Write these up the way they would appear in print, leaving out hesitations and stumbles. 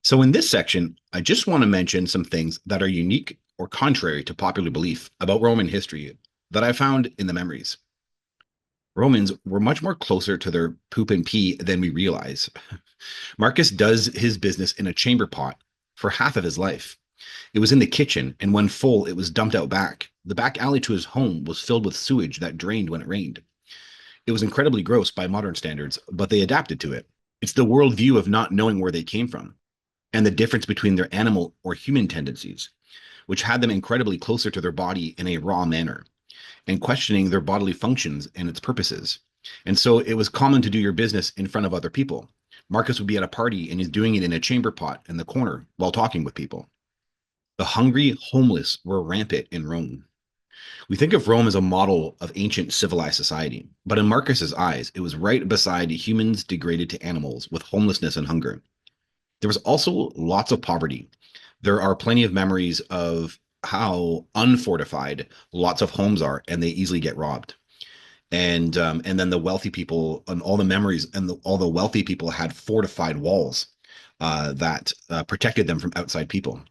So, in this section, I just want to mention some things that are unique or contrary to popular belief about Roman history that I found in the memories. Romans were much more closer to their poop and pee than we realize. Marcus does his business in a chamber pot for half of his life. It was in the kitchen, and when full, it was dumped out back. The back alley to his home was filled with sewage that drained when it rained. It was incredibly gross by modern standards, but they adapted to it. It's the worldview of not knowing where they came from and the difference between their animal or human tendencies, which had them incredibly closer to their body in a raw manner and questioning their bodily functions and its purposes. And so it was common to do your business in front of other people. Marcus would be at a party and he's doing it in a chamber pot in the corner while talking with people. The hungry homeless were rampant in Rome. We think of Rome as a model of ancient civilized society, but in Marcus's eyes, it was right beside humans degraded to animals with homelessness and hunger. There was also lots of poverty. There are plenty of memories of how unfortified lots of homes are, and they easily get robbed. And then the wealthy people and all the memories and all the wealthy people had fortified walls that protected them from outside people.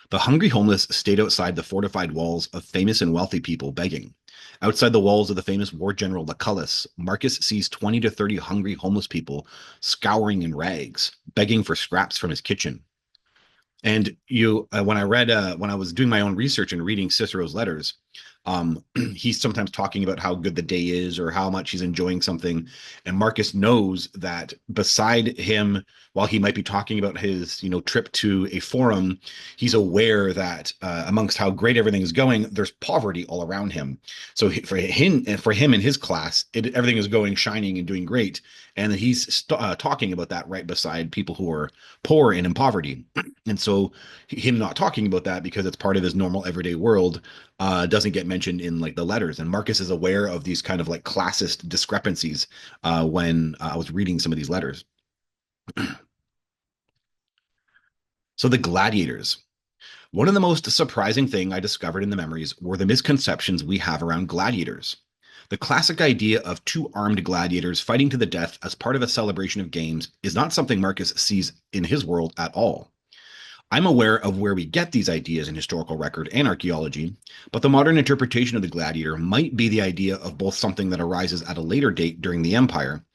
The hungry homeless stayed outside the fortified walls of famous and wealthy people begging. Outside the walls of the famous war general Lucullus, Marcus sees 20 to 30 hungry homeless people scouring in rags, begging for scraps from his kitchen. And when I was doing my own research and reading Cicero's letters, he's sometimes talking about how good the day is or how much he's enjoying something. And Marcus knows that beside him, while he might be talking about his, trip to a forum, he's aware that amongst how great everything is going, there's poverty all around him. So for him and his class, everything is going shining and doing great, and he's talking about that right beside people who are poor and in poverty. And so him not talking about that because it's part of his normal everyday world doesn't get mentioned in like the letters. And Marcus is aware of these kind of like classist discrepancies when I was reading some of these letters. So the gladiators. One of the most surprising thing I discovered in the memories were the misconceptions we have around gladiators. The classic idea of two armed gladiators fighting to the death as part of a celebration of games is not something Marcus sees in his world at all. I'm aware of where we get these ideas in historical record and archaeology, but the modern interpretation of the gladiator might be the idea of both something that arises at a later date during the empire,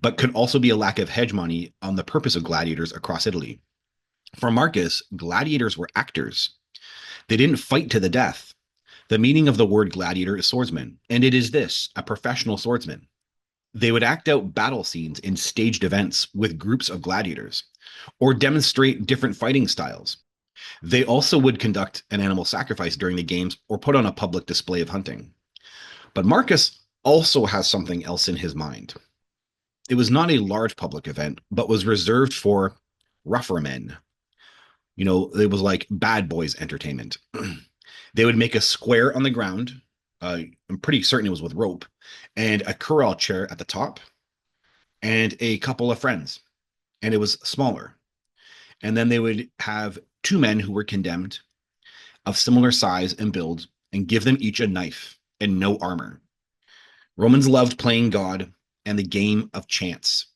but could also be a lack of hegemony on the purpose of gladiators across Italy. For Marcus, gladiators were actors. They didn't fight to the death. The meaning of the word gladiator is swordsman, and it is this, a professional swordsman. They would act out battle scenes in staged events with groups of gladiators, or demonstrate different fighting styles. They also would conduct an animal sacrifice during the games or put on a public display of hunting. But Marcus also has something else in his mind. It was not a large public event, but was reserved for rougher men. It was like bad boys entertainment. They would make a square on the ground. I'm pretty certain it was with rope, and a corral chair at the top, and a couple of friends. And it was smaller. And then they would have two men who were condemned of similar size and build and give them each a knife and no armor. Romans loved playing God and the game of chance.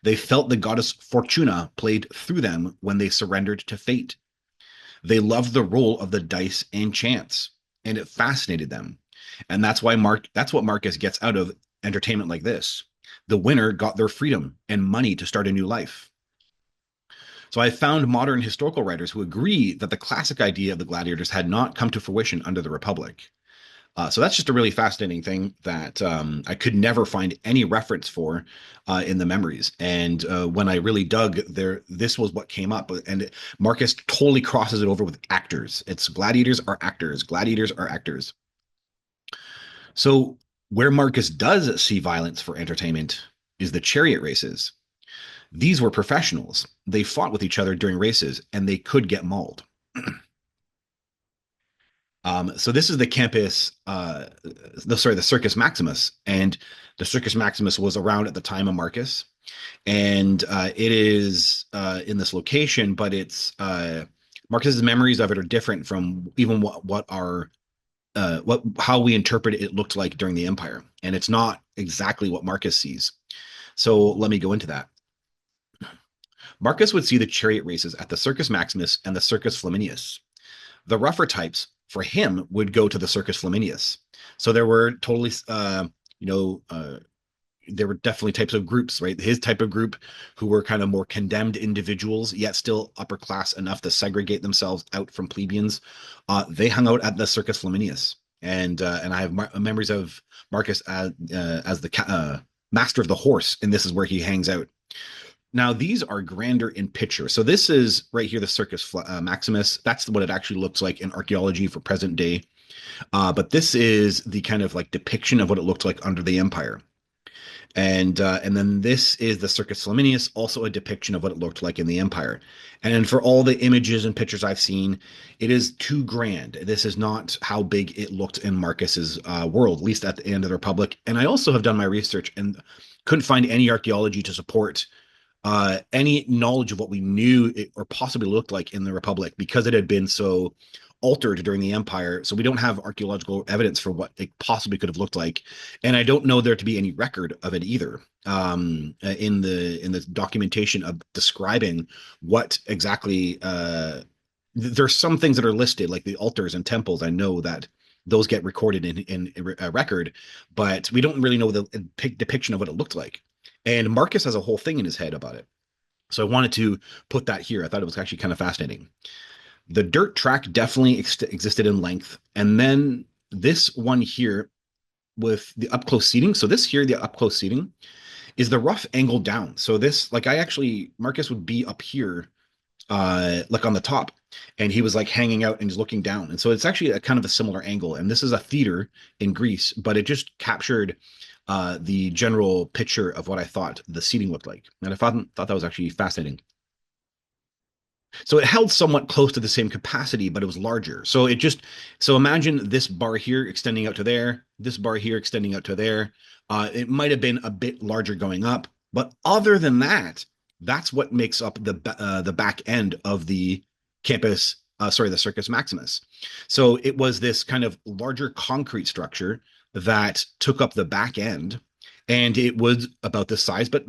They felt the goddess Fortuna played through them when they surrendered to fate. They loved the role of the dice and chance, and it fascinated them. And that's what Marcus gets out of entertainment like this. The winner got their freedom and money to start a new life. So I found modern historical writers who agree that the classic idea of the gladiators had not come to fruition under the Republic. So that's just a really fascinating thing that I could never find any reference for in the memories. And when I really dug there, this was what came up. And Marcus totally crosses it over with actors. It's gladiators are actors. Gladiators are actors. So where Marcus does see violence for entertainment is the chariot races. These were professionals. They fought with each other during races, and they could get mauled. So this is the campus, the Circus Maximus, and the Circus Maximus was around at the time of Marcus, and it is in this location, but it's Marcus's memories of it are different from even what how we interpret it looked like during the Empire, and it's not exactly what Marcus sees. So let me go into that. Marcus would see the chariot races at the Circus Maximus and the Circus Flaminius. The rougher types for him would go to the Circus Flaminius. So there were totally, you know, there were definitely types of groups, right? His type of group who were kind of more condemned individuals, yet still upper class enough to segregate themselves out from plebeians. They hung out at the Circus Flaminius, and I have memories of Marcus as the master of the horse, and this is where he hangs out. Now, these are grander in picture. So this is right here, the Circus Maximus. That's what it actually looks like in archaeology for present day. But this is the kind of like depiction of what it looked like under the empire. And then this is the Circus Flaminius, also a depiction of what it looked like in the empire. And for all the images and pictures I've seen, it is too grand. This is not how big it looked in Marcus's world, at least at the end of the Republic. And I also have done my research and couldn't find any archaeology to support any knowledge of what we knew it, or possibly looked like in the Republic because it had been so altered during the Empire. So we don't have archaeological evidence for what it possibly could have looked like, and I don't know there to be any record of it either in the documentation of describing what exactly. There's some things that are listed, like the altars and temples. I know that those get recorded in a record, but we don't really know the depiction of what it looked like. And Marcus has a whole thing in his head about it. So I wanted to put that here. I thought it was actually kind of fascinating. The dirt track definitely existed in length. And then this one here with the up close seating. So this here, the up close seating, is the rough angle down. So this, like I actually, Marcus would be up here, like on the top, and he was like hanging out and he's looking down. And so it's actually a kind of a similar angle. And this is a theater in Greece, but it just captured the general picture of what I thought the seating looked like. And I thought that was actually fascinating. So it held somewhat close to the same capacity, but it was larger. So imagine this bar here extending out to there, this bar here extending out to there. It might have been a bit larger going up, but other than that, that's what makes up the back end of the campus. Sorry, the Circus Maximus. So it was this kind of larger concrete structure that took up the back end, and it was about this size, but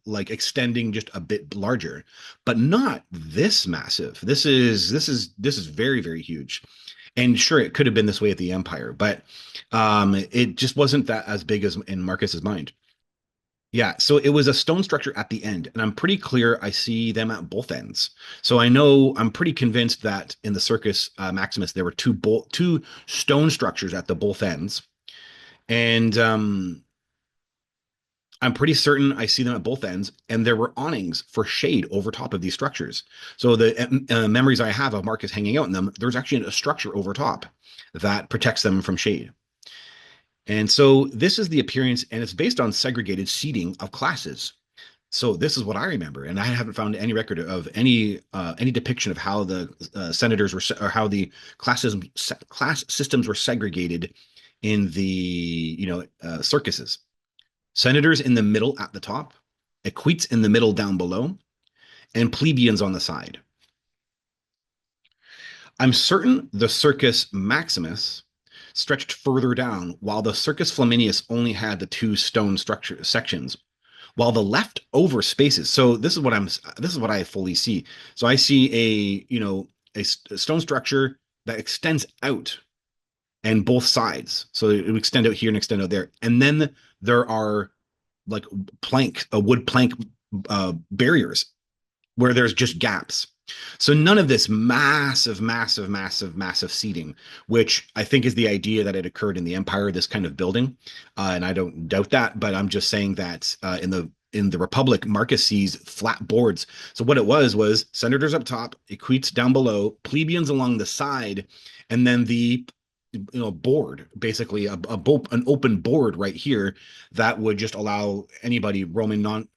like extending just a bit larger, but not this massive. This is very, very huge. And sure, it could have been this way at the Empire, but it just wasn't that as big as in Marcus's mind. Yeah, so it was a stone structure at the end, and I'm pretty clear I see them at both ends. So I'm pretty convinced that in the Circus Maximus there were two stone structures at the both ends, and I'm pretty certain I see them at both ends, and there were awnings for shade over top of these structures. So the memories I have of Marcus hanging out in them, there's actually a structure over top that protects them from shade. And so this is the appearance, and it's based on segregated seating of classes. So this is what I remember, and I haven't found any record of any depiction of how the senators were or how the class systems were segregated in the circuses. Senators in the middle at the top, equites in the middle down below, and plebeians on the side. I'm certain the Circus Maximus stretched further down, while the Circus Flaminius only had the two stone structure sections, while the leftover spaces. So this is what I fully see. So I see a stone structure that extends out and both sides. So it would extend out here and extend out there. And then there are like wood plank barriers where there's just gaps. So none of this massive, massive, massive, massive seating, which I think is the idea that it occurred in the Empire, this kind of building. And I don't doubt that, but I'm just saying that in the Republic, Marcus sees flat boards. So what it was senators up top, equites down below, plebeians along the side, and then the board, basically an open board right here that would just allow anybody Roman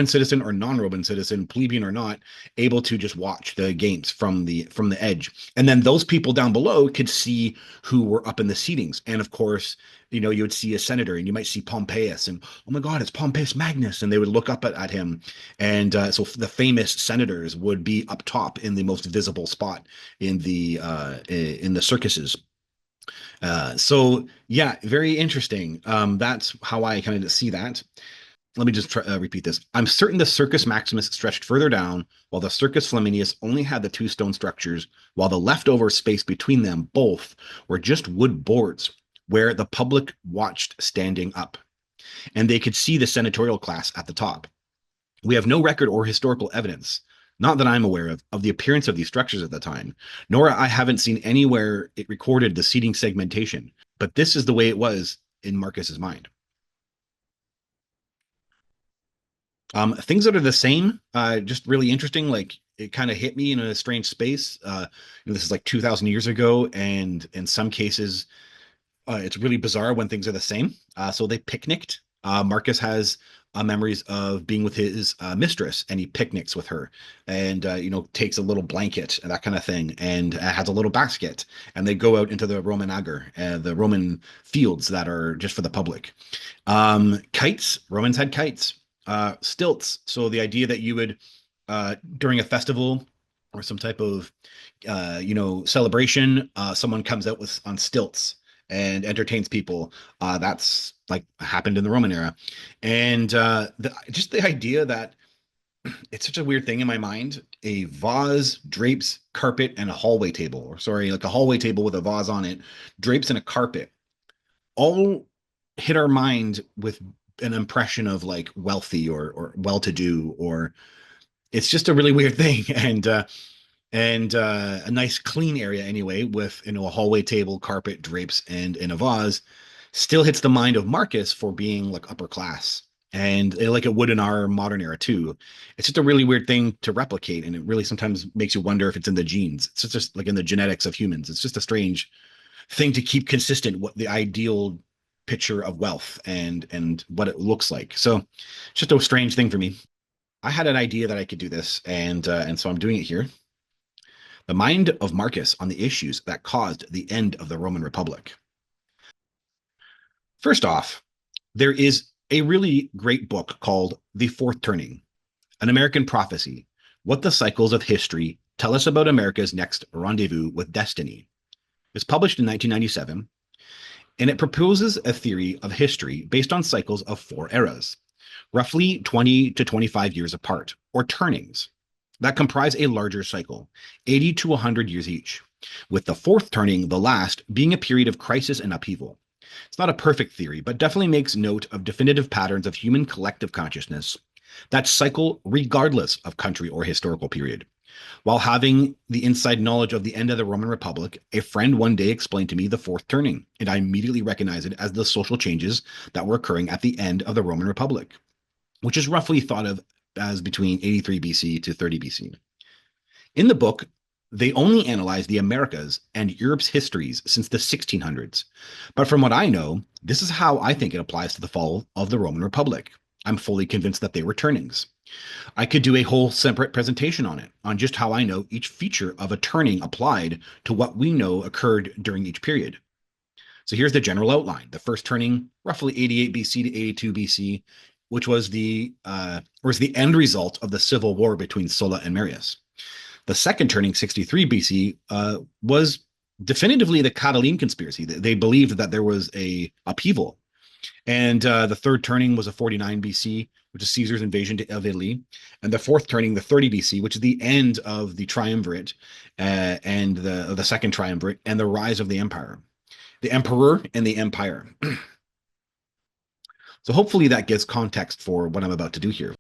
citizen or non-Roman citizen, plebeian or not, able to just watch the games from the edge. And then those people down below could see who were up in the seatings. And of course, you would see a senator and you might see Pompeius and, oh my God, it's Pompeius Magnus. And they would look up at him. And so the famous senators would be up top in the most visible spot in the circuses. So yeah, very interesting. That's how I kind of see that. Let me just repeat this. I'm certain the Circus Maximus stretched further down, while the Circus Flaminius only had the two stone structures, while the leftover space between them both were just wood boards where the public watched standing up, and they could see the senatorial class at the top. We have no record or historical evidence, not that I'm aware of the appearance of these structures at the time, nor I haven't seen anywhere it recorded the seating segmentation. But this is the way it was in Marcus's mind. Things that are the same, just really interesting. Like it kind of hit me in a strange space. This is like 2,000 years ago, and in some cases, it's really bizarre when things are the same. So they picnicked. Marcus has memories of being with his mistress, and he picnics with her, and takes a little blanket and that kind of thing, and has a little basket, and they go out into the Roman ager, the Roman fields that are just for the public. Kites, Romans had kites. Stilts. So the idea that you would, during a festival or some type of, celebration, someone comes out with on stilts and entertains people. That's like happened in the Roman era, and just the idea that it's such a weird thing in my mind. A vase, drapes, carpet, and a hallway table, or sorry, like a hallway table with a vase on it, drapes and a carpet, all hit our mind with an impression of like wealthy or well-to-do, or it's just a really weird thing. And a nice clean area anyway, with a hallway table, carpet, drapes, and in a vase, still hits the mind of Marcus for being like upper class, and like it would in our modern era too. It's just a really weird thing to replicate, and it really sometimes makes you wonder if it's in the genes. It's just like in the genetics of humans. It's just a strange thing to keep consistent what the ideal picture of wealth and what it looks like. So it's just a strange thing for me. I had an idea that I could do this, and so I'm doing it here. The mind of Marcus on the issues that caused the end of the Roman Republic. First off, there is a really great book called The Fourth Turning, an American prophecy, what the cycles of history tell us about America's next rendezvous with destiny. It was published in 1997, and it proposes a theory of history based on cycles of four eras, roughly 20 to 25 years apart, or turnings, that comprise a larger cycle, 80 to 100 years each, with the fourth turning, the last, being a period of crisis and upheaval. It's not a perfect theory, but definitely makes note of definitive patterns of human collective consciousness that cycle regardless of country or historical period. While having the inside knowledge of the end of the Roman Republic, a friend one day explained to me the fourth turning, and I immediately recognized it as the social changes that were occurring at the end of the Roman Republic, which is roughly thought of as between 83 BC to 30 BC. In the book, they only analyze the Americas and Europe's histories since the 1600s. But from what I know, this is how I think it applies to the fall of the Roman Republic. I'm fully convinced that they were turnings. I could do a whole separate presentation on it, on just how I know each feature of a turning applied to what we know occurred during each period. So here's the general outline. The first turning, roughly 88 BC to 82 BC, which was the end result of the civil war between Sulla and Marius. The second turning, 63 BC, was definitively the Catiline conspiracy. They believed that there was a upheaval. And the third turning was a 49 BC, which is Caesar's invasion of Italy. And the fourth turning, the 30 BC, which is the end of the triumvirate and the second triumvirate and the rise of the empire, the emperor and the empire. So hopefully that gives context for what I'm about to do here.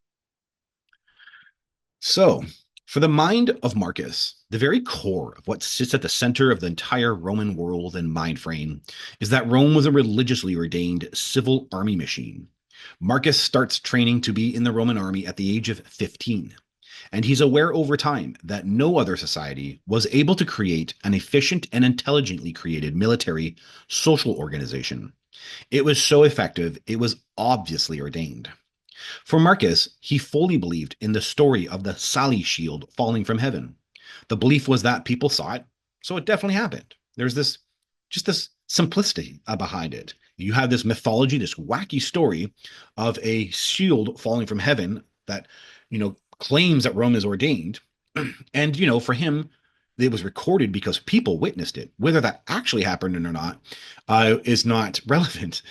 So, for the mind of Marcus, the very core of what sits at the center of the entire Roman world and mind frame is that Rome was a religiously ordained civil army machine. Marcus starts training to be in the Roman army at the age of 15, and he's aware over time that no other society was able to create an efficient and intelligently created military social organization. It was so effective, it was obviously ordained. For Marcus, he fully believed in the story of the Sally shield falling from heaven. The belief was that people saw it, so it definitely happened. There's this simplicity behind it. You have this mythology, this wacky story of a shield falling from heaven that, claims that Rome is ordained. And, for him, It was recorded because people witnessed it. Whether that actually happened or not is not relevant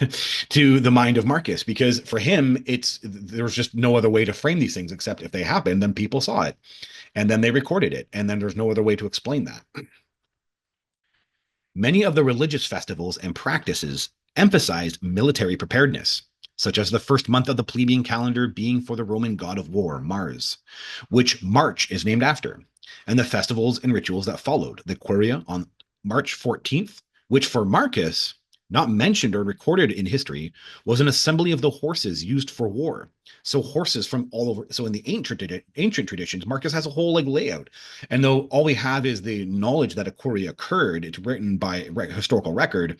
to the mind of Marcus, because for him, there's just no other way to frame these things except if they happened, then people saw it, and then they recorded it, and then there's no other way to explain that. Many of the religious festivals and practices emphasized military preparedness, such as the first month of the plebeian calendar being for the Roman god of war, Mars, which March is named after, and the festivals and rituals that followed, the Queria on March 14th, which for Marcus, not mentioned or recorded in history, was an assembly of the horses used for war. So horses from all over. So in the ancient traditions, Marcus has a whole like layout, and though all we have is the knowledge that a query occurred, it's written by historical record.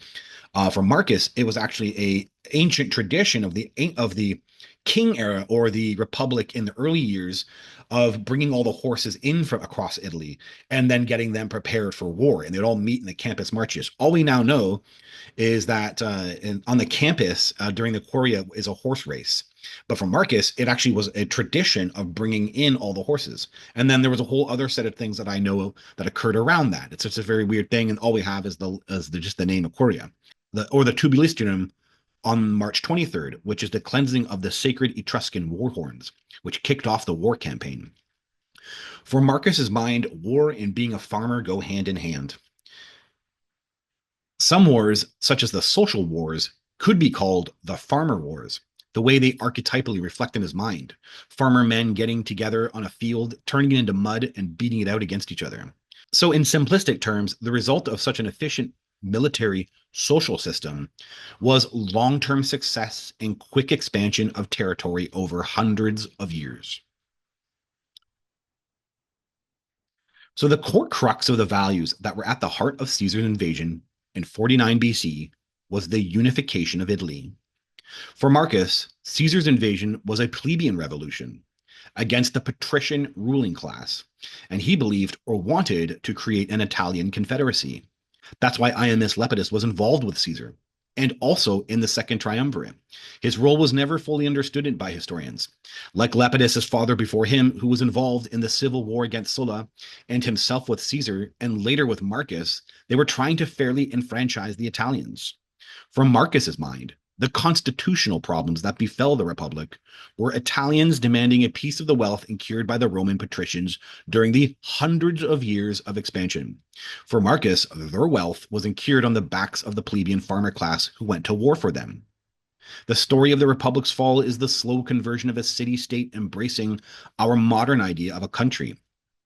For Marcus, it was actually a ancient tradition of the king era or the republic in the early years of bringing all the horses in from across Italy and then getting them prepared for war. And they'd all meet in the campus marches. All we now know is that on the campus during the Queria is a horse race. But for Marcus, it actually was a tradition of bringing in all the horses. And then there was a whole other set of things that I know that occurred around that. It's just a very weird thing. And all we have is just the name of Queria, or the Tubilisternum on March 23rd, which is the cleansing of the sacred Etruscan war horns, which kicked off the war campaign. For Marcus's mind, war and being a farmer go hand in hand. Some wars, such as the social wars, could be called the farmer wars, the way they archetypally reflect in his mind. Farmer men getting together on a field, turning it into mud, and beating it out against each other. So, in simplistic terms, the result of such an efficient military social system was long term success and quick expansion of territory over hundreds of years. So, the core crux of the values that were at the heart of Caesar's invasion in 49 BC was the unification of Italy. For Marcus, Caesar's invasion was a plebeian revolution against the patrician ruling class, and he believed or wanted to create an Italian confederacy. That's why Iammus Lepidus was involved with Caesar, and also in the Second Triumvirate. His role was never fully understood by historians. Like Lepidus' father before him, who was involved in the civil war against Sulla, and himself with Caesar, and later with Marcus, they were trying to fairly enfranchise the Italians. From Marcus's mind, the constitutional problems that befell the Republic were Italians demanding a piece of the wealth incurred by the Roman patricians during the hundreds of years of expansion. For Marcus, their wealth was incurred on the backs of the plebeian farmer class who went to war for them. The story of the Republic's fall is the slow conversion of a city-state embracing our modern idea of a country.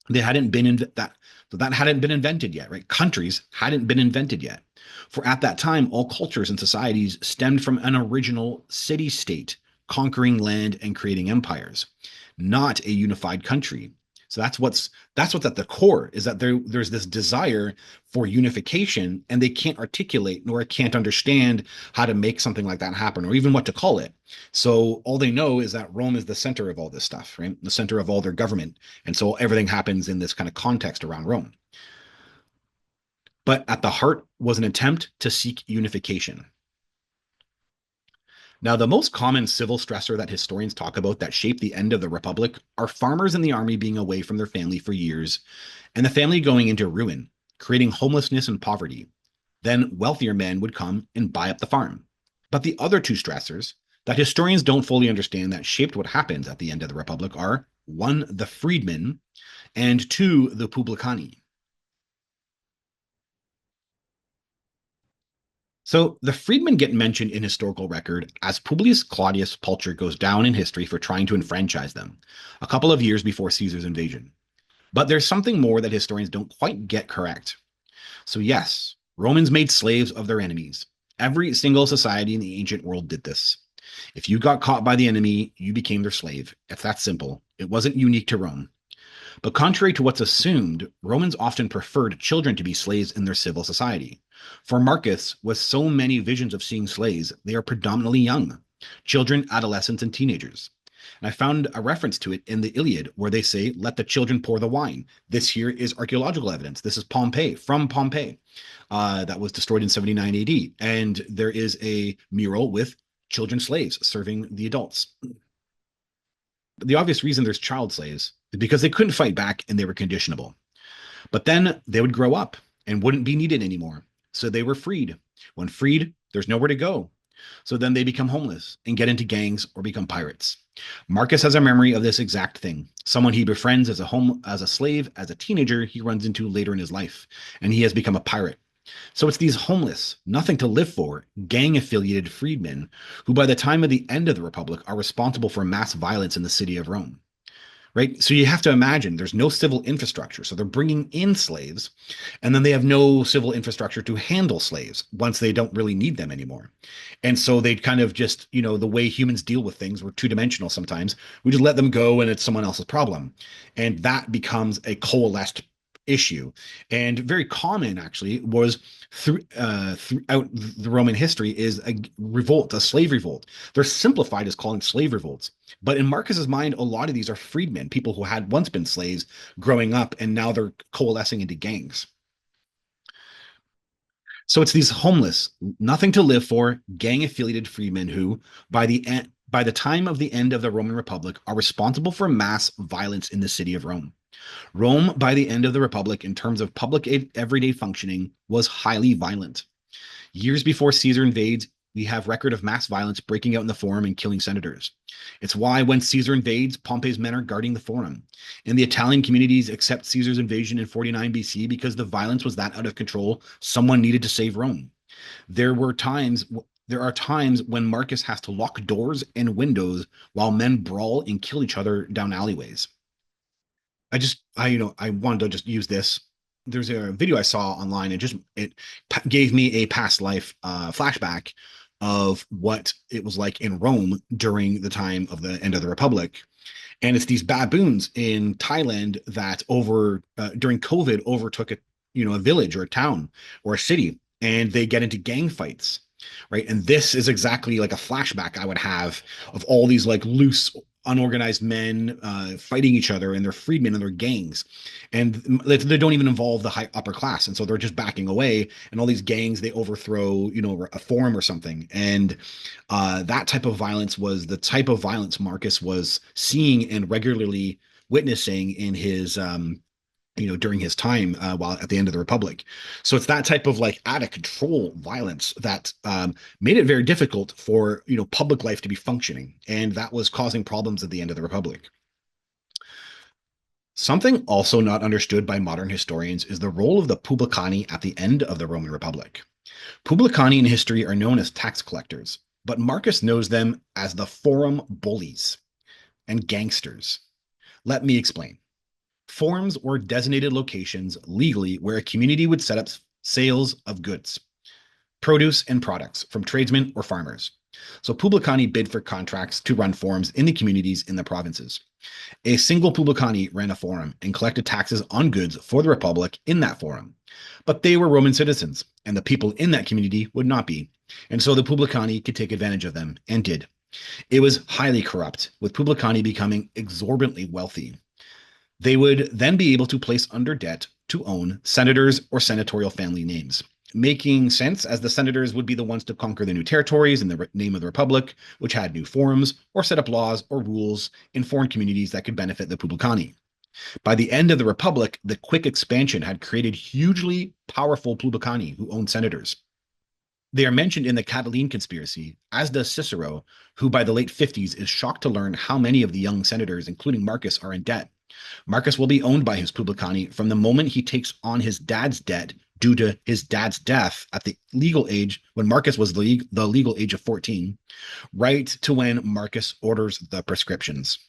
They hadn't been in that hadn't been invented yet, right? Countries hadn't been invented yet. For at that time, all cultures and societies stemmed from an original city state, conquering land and creating empires, not a unified country. So that's what's at the core, is that there's this desire for unification, and they can't articulate nor can't understand how to make something like that happen, or even what to call it. So all they know is that Rome is the center of all this stuff, right? The center of all their government. And so everything happens in this kind of context around Rome. But at the heart was an attempt to seek unification. Now, the most common civil stressor that historians talk about that shaped the end of the Republic are farmers in the army being away from their family for years, and the family going into ruin, creating homelessness and poverty. Then wealthier men would come and buy up the farm. But the other two stressors that historians don't fully understand that shaped what happens at the end of the Republic are one, the freedmen, and two, the publicani. So the freedmen get mentioned in historical record as Publius Claudius Pulcher goes down in history for trying to enfranchise them, a couple of years before Caesar's invasion. But there's something more that historians don't quite get correct. So yes, Romans made slaves of their enemies. Every single society in the ancient world did this. If you got caught by the enemy, you became their slave. It's that simple. It wasn't unique to Rome. But contrary to what's assumed, Romans often preferred children to be slaves in their civil society. For Marcus, with so many visions of seeing slaves, they are predominantly young children, adolescents, and teenagers. And I found a reference to it in the Iliad where they say, let the children pour the wine. This here is archaeological evidence. This is Pompeii, from Pompeii, that was destroyed in 79 AD. And there is a mural with children slaves serving the adults. The obvious reason there's child slaves is because they couldn't fight back and they were conditionable. But then they would grow up and wouldn't be needed anymore. So they were freed. When freed, there's nowhere to go. So then they become homeless and get into gangs or become pirates. Marcus has a memory of this exact thing. Someone he befriends as a slave, as a teenager, he runs into later in his life, and he has become a pirate. So it's these homeless, nothing to live for, gang affiliated freedmen who, by the time of the end of the Republic, are responsible for mass violence in the city of Rome. Right. So you have to imagine there's no civil infrastructure. So they're bringing in slaves, and then they have no civil infrastructure to handle slaves once they don't really need them anymore. And so they'd kind of just, the way humans deal with things, we're two dimensional sometimes. We just let them go and it's someone else's problem. And that becomes a coalesced issue. And very common, actually, was throughout the Roman history is a revolt, a slave revolt. They're simplified as calling slave revolts. But in Marcus's mind, a lot of these are freedmen, people who had once been slaves growing up, and now they're coalescing into gangs. So it's these homeless, nothing to live for, gang-affiliated freedmen who, by the time of the end of the Roman Republic, are responsible for mass violence in the city of Rome. Rome, by the end of the Republic, in terms of public everyday functioning, was highly violent. Years before Caesar invades, we have record of mass violence breaking out in the Forum and killing senators. It's why when Caesar invades, Pompey's men are guarding the Forum. And the Italian communities accept Caesar's invasion in 49 BC because the violence was that out of control. Someone needed to save Rome. There were times there are times when Marcus has to lock doors and windows while men brawl and kill each other down alleyways. I wanted to just use this. There's a video I saw online, and just it gave me a past life flashback of what it was like in Rome during the time of the end of the Republic. And it's these baboons in Thailand that over during COVID overtook a village or a town or a city, and they get into gang fights, right? And this is exactly like a flashback I would have of all these like loose, unorganized men fighting each other, and they're freedmen and they're gangs, and they don't even involve the high upper class, and so they're just backing away. And all these gangs, they overthrow, a forum or something, and that type of violence was the type of violence Marcus was seeing and regularly witnessing in his during his time while at the end of the Republic. So it's that type of like out of control violence that made it very difficult for public life to be functioning, and that was causing problems at the end of the Republic. Something also not understood by modern historians is the role of the publicani at the end of the Roman Republic. Publicani in history are known as tax collectors, but Marcus knows them as the forum bullies and gangsters. Let me explain. Forums were designated locations legally where a community would set up sales of goods, produce, and products from tradesmen or farmers. So publicani bid for contracts to run forums in the communities in the provinces. A single publicani ran a forum and collected taxes on goods for the Republic in that forum. But they were Roman citizens, and the people in that community would not be. And so the publicani could take advantage of them, and did. It was highly corrupt, with publicani becoming exorbitantly wealthy. They would then be able to place under debt to own senators or senatorial family names, making sense as the senators would be the ones to conquer the new territories in the name of the Republic, which had new forums, or set up laws or rules in foreign communities that could benefit the publicani. By the end of the Republic, the quick expansion had created hugely powerful publicani who owned senators. They are mentioned in the Catiline conspiracy, as does Cicero, who by the late 50s is shocked to learn how many of the young senators, including Marcus, are in debt. Marcus will be owned by his publicani from the moment he takes on his dad's debt due to his dad's death at the legal age, when Marcus was the legal age of 14, right to when Marcus orders the prescriptions.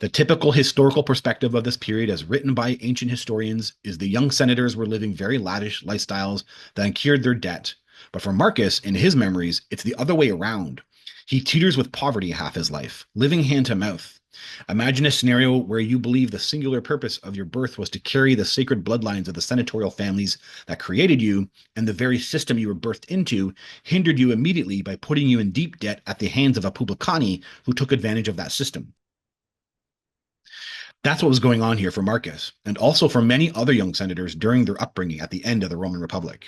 The typical historical perspective of this period, as written by ancient historians, is the young senators were living very lavish lifestyles that incurred their debt. But for Marcus, in his memories, it's the other way around. He teeters with poverty half his life, living hand to mouth. Imagine a scenario where you believe the singular purpose of your birth was to carry the sacred bloodlines of the senatorial families that created you, and the very system you were birthed into hindered you immediately by putting you in deep debt at the hands of a publicani who took advantage of that system. That's what was going on here for Marcus, and also for many other young senators during their upbringing at the end of the Roman Republic.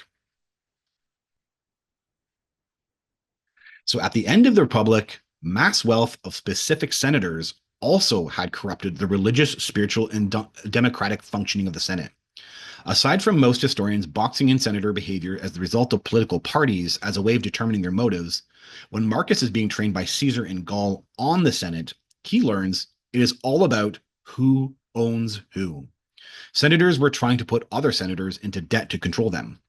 So at the end of the Republic, mass wealth of specific senators also had corrupted the religious, spiritual, and democratic functioning of the Senate. Aside from most historians boxing in senator behavior as the result of political parties as a way of determining their motives, when Marcus is being trained by Caesar in Gaul on the Senate, he learns it is all about who owns who. Senators were trying to put other senators into debt to control them.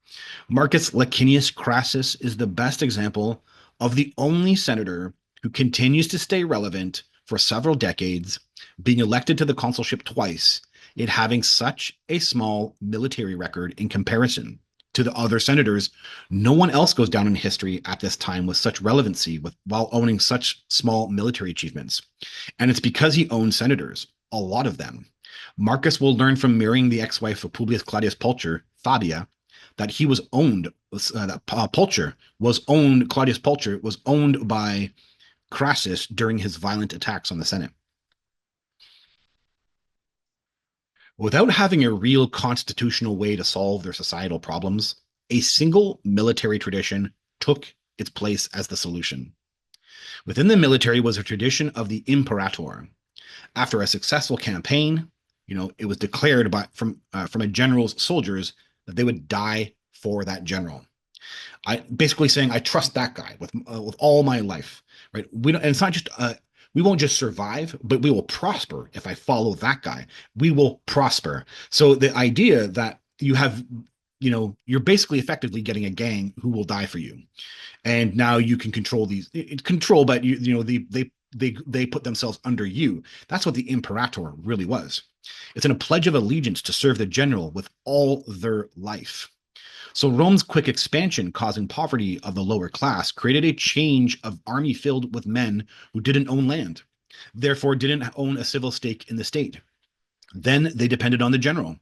Marcus Licinius Crassus is the best example of the only senator who continues to stay relevant for several decades, being elected to the consulship twice, yet having such a small military record in comparison to the other senators. No one else goes down in history at this time with such relevancy while owning such small military achievements. And it's because he owned senators, a lot of them. Marcus will learn from marrying the ex-wife of Publius Claudius Pulcher, Fabia, that he was owned, that Pulcher was owned, Claudius Pulcher was owned by Crassus during his violent attacks on the Senate. Without having a real constitutional way to solve their societal problems, a single military tradition took its place as the solution. Within the military was a tradition of the imperator. After a successful campaign, it was declared from a general's soldiers that they would die for that general. I basically saying I trust that guy with all my life, right? We don't, and it's not just we won't just survive, but we will prosper if I follow that guy. We will prosper. So the idea that you have, you're basically effectively getting a gang who will die for you, and now you can control these control, but they put themselves under you. That's what the imperator really was. It's in a pledge of allegiance to serve the general with all their life. So Rome's quick expansion, causing poverty of the lower class, created a change of army filled with men who didn't own land, therefore didn't own a civil stake in the state. Then they depended on the general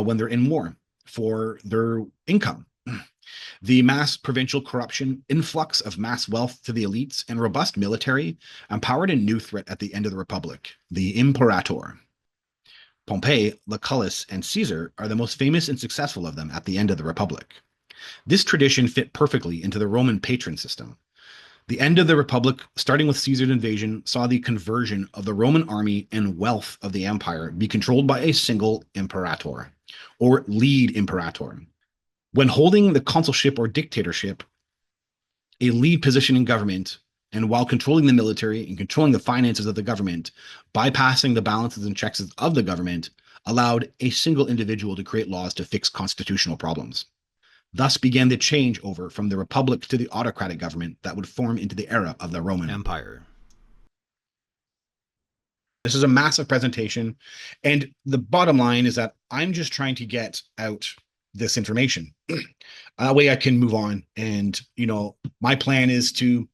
when they're in war for their income. The mass provincial corruption, influx of mass wealth to the elites, and robust military empowered a new threat at the end of the Republic, the imperator. Pompey, Lucullus, and Caesar are the most famous and successful of them at the end of the Republic. This tradition fit perfectly into the Roman patron system. The end of the Republic, starting with Caesar's invasion, saw the conversion of the Roman army and wealth of the empire be controlled by a single imperator, or lead imperator. When holding the consulship or dictatorship, a lead position in government, and while controlling the military and controlling the finances of the government, bypassing the balances and checks of the government, allowed a single individual to create laws to fix constitutional problems. Thus began the changeover from the republic to the autocratic government that would form into the era of the Roman Empire. This is a massive presentation, and the bottom line is that I'm just trying to get out this information. That way I can move on, and my plan is to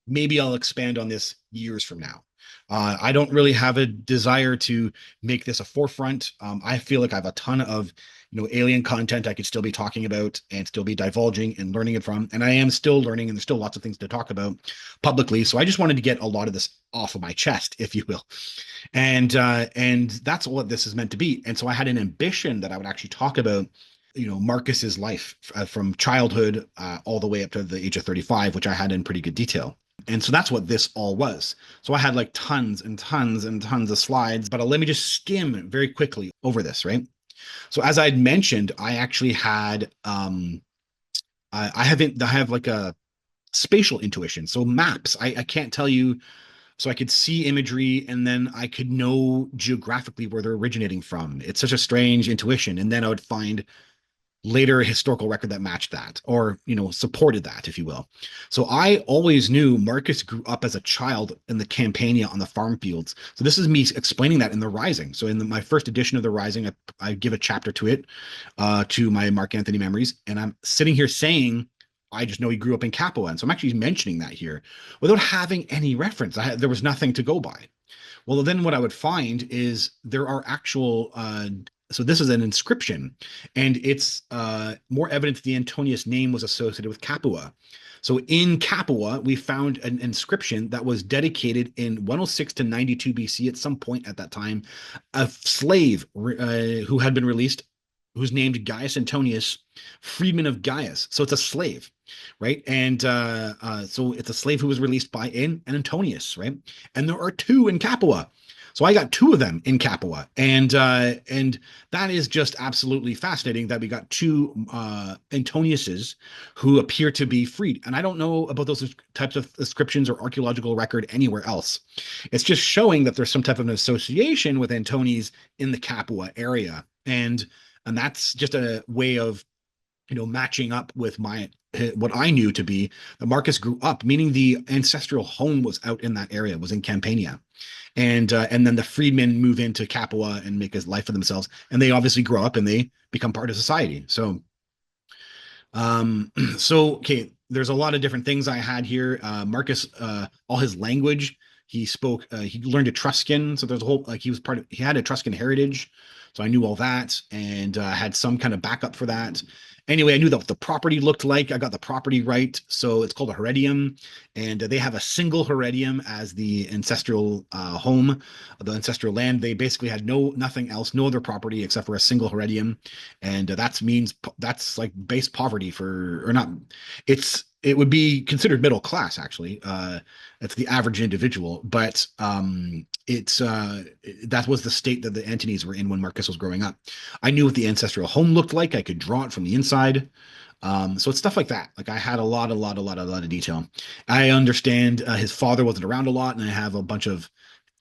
maybe I'll expand on this years from now. I don't really have a desire to make this a forefront. I feel like I have a ton of alien content I could still be talking about and still be divulging and learning it from. And I am still learning, and there's still lots of things to talk about publicly. So I just wanted to get a lot of this off of my chest, if you will. And that's what this is meant to be. And so I had an ambition that I would actually talk about Marcus's life from childhood all the way up to the age of 35, which I had in pretty good detail. And so that's what this all was. So I had like tons and tons and tons of slides, but let me just skim very quickly over this, right? So as I had mentioned, I actually had, I have like a spatial intuition. So maps, I can't tell you, so I could see imagery and then I could know geographically where they're originating from. It's such a strange intuition. And then I would find later historical record that matched that, or supported that, if you will. So I always knew Marcus grew up as a child in the Campania on the farm fields. So this is me explaining that in the Rising. So in my first edition of the Rising, I give a chapter to it, to my Mark Antony memories, and I'm sitting here saying I just know he grew up in Capua, and so I'm actually mentioning that here without having any reference. There was nothing to go by. Well, then what I would find is there are actual so this is an inscription, and it's more evidence the Antonius name was associated with Capua. So in Capua, we found an inscription that was dedicated in 106 to 92 BC at some point at that time, a slave who had been released, who's named Gaius Antonius, freedman of Gaius. So it's a slave, right? And so it's a slave who was released by an Antonius, right? And there are two in Capua. So I got two of them in Capua, and that is just absolutely fascinating that we got two Antoniuses who appear to be freed. And I don't know about those types of inscriptions or archaeological record anywhere else. It's just showing that there's some type of an association with Antonius in the Capua area, and that's just a way of matching up with my what I knew to be that Marcus grew up, meaning the ancestral home was out in that area, was in Campania, and then the freedmen move into Capua and make a life for themselves, and they obviously grow up and they become part of society. So okay, there's a lot of different things I had here. Marcus, all his language, he spoke, he learned Etruscan, so there's a whole like he had Etruscan heritage, so I knew all that and had some kind of backup for that. Anyway, I knew what the property looked like. I got the property right, so it's called a heredium, and they have a single heredium as the ancestral home, the ancestral land. They basically had nothing else, no other property except for a single heredium, and that means that's like base poverty for or not. It would be considered middle class actually. It's the average individual, but it's that was the state that the Antonys were in when Marcus was growing up. I knew what the ancestral home looked like. I could draw it from the inside. So it's stuff like that. Like I had a lot of detail. I understand his father wasn't around a lot, and I have a bunch of,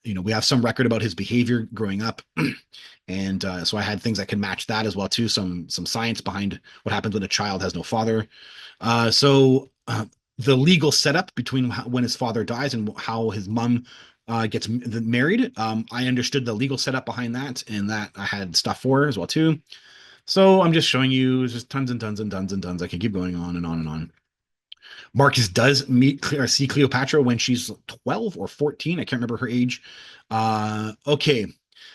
we have some record about his behavior growing up, and so I had things that can match that as well too. Some science behind what happens when a child has no father. So the legal setup between when his father dies and how his mom gets married. I understood the legal setup behind that, and that I had stuff for as well too. So I'm just showing you just tons and tons and tons and tons. I can keep going on and on and on. Marcus does meet or see Cleopatra when she's 12 or 14. I can't remember her age. Okay,